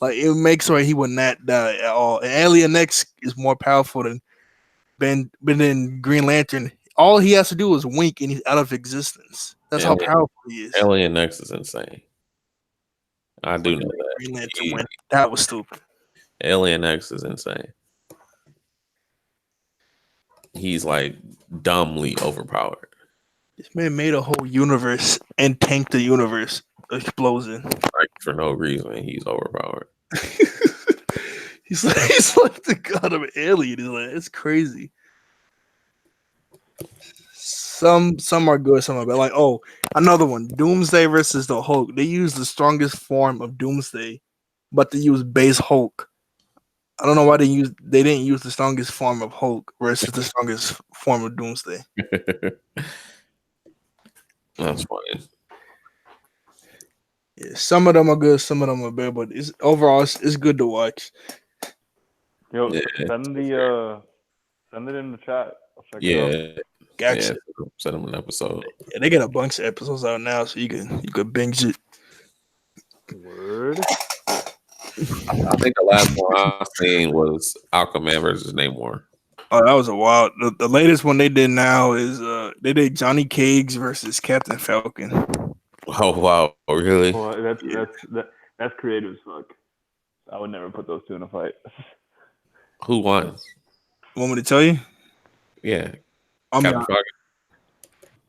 Like it makes sure he would not die at all. And Alien X is more powerful than than Green Lantern. All he has to do is wink and he's out of existence. That's how Alien, powerful he is. Alien X is insane. I do know Green Lantern that. win. That was stupid. Alien X is insane. He's like dumbly overpowered. This man made a whole universe and tanked the universe explosion. Like for no reason, he's overpowered. he's like the god of alien. He's like, it's crazy. Some are good, some are bad. Like, oh, another one, Doomsday versus the Hulk. They use the strongest form of Doomsday, but they use base Hulk. I don't know why they didn't use the strongest form of Hulk versus the strongest form of Doomsday. That's funny. Yeah, some of them are good, some of them are bad, but it's good to watch. Yo, Yeah, send it in the chat. I'll check it out. Yeah, Gotcha. send him an episode. Yeah, they got a bunch of episodes out now, so you could binge it. Word. I think the last one I seen was Aquaman versus Namor. Oh, that was a wild. The latest one they did now is they did Johnny Cage versus Captain Falcon. Oh wow, really? Well, that's creative as fuck. I would never put those two in a fight. Who won? Want me to tell you? Yeah, I mean, Captain Falcon.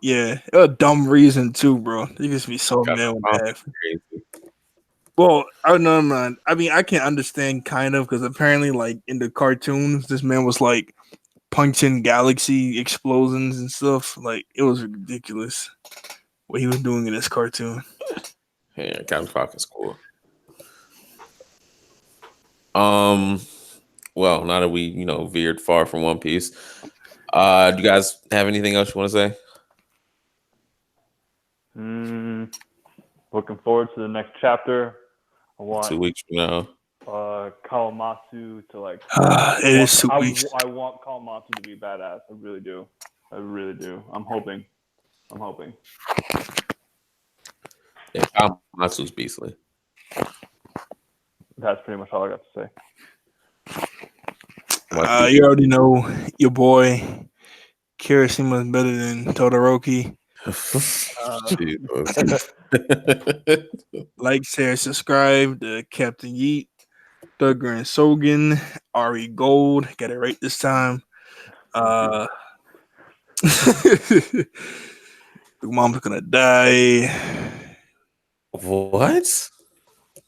yeah, a dumb reason too, bro. They just be so mad when that happens. Crazy. Well, I don't know, man. I mean, I can understand kind of because apparently, like in the cartoons, this man was like punching galaxy explosions and stuff. Like it was ridiculous what he was doing in this cartoon. Yeah, Captain Falcon's cool. Well, now that we veered far from One Piece, do you guys have anything else you want to say? Looking forward to the next chapter. I want 2 weeks from now. Kawamatsu to like. It is 2 weeks. I want Kawamatsu to be badass. I really do. I'm hoping. Yeah, Kawamatsu's beastly. That's pretty much all I got to say. You already know your boy Kirishima is better than Todoroki. Jesus. Like, share, subscribe to Captain Yeet, Tha Grand Showgan, Ari Gold. Got it right this time. Big Mom's gonna die. What?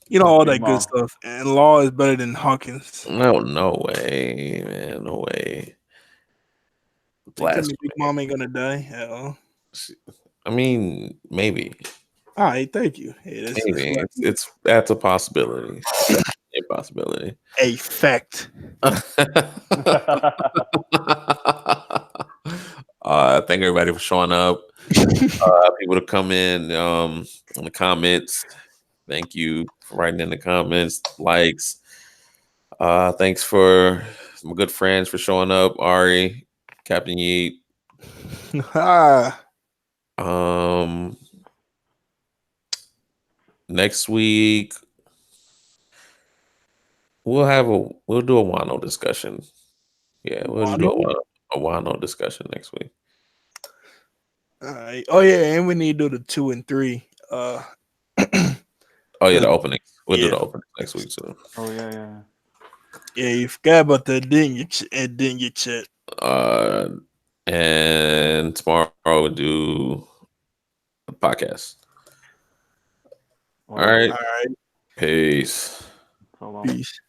You know, all Big that good Mom. stuff. And Law is better than Hawkins. No way, man. No way. So you tell me Big Blasphemy. Mom ain't gonna die? Hell. I mean, maybe. All right, thank you. Hey, that's Maybe. what That's a possibility. Definitely a possibility. a fact. Thank everybody for showing up. People to come in the comments. Thank you for writing in the comments, likes. Thanks for my good friends for showing up. Ari, Captain Yeet. Ah, Next week we'll do a Wano discussion. Yeah, we'll do a Wano discussion next week. all right. Oh yeah, and we need to do the 2 and 3. Oh yeah, the openings. We'll do Yeah. the openings next week too. Oh yeah. Yeah, you forgot about that, didn't you? It didn't get chat. And tomorrow we'll do a podcast. All right. All right. Peace. So long. Peace.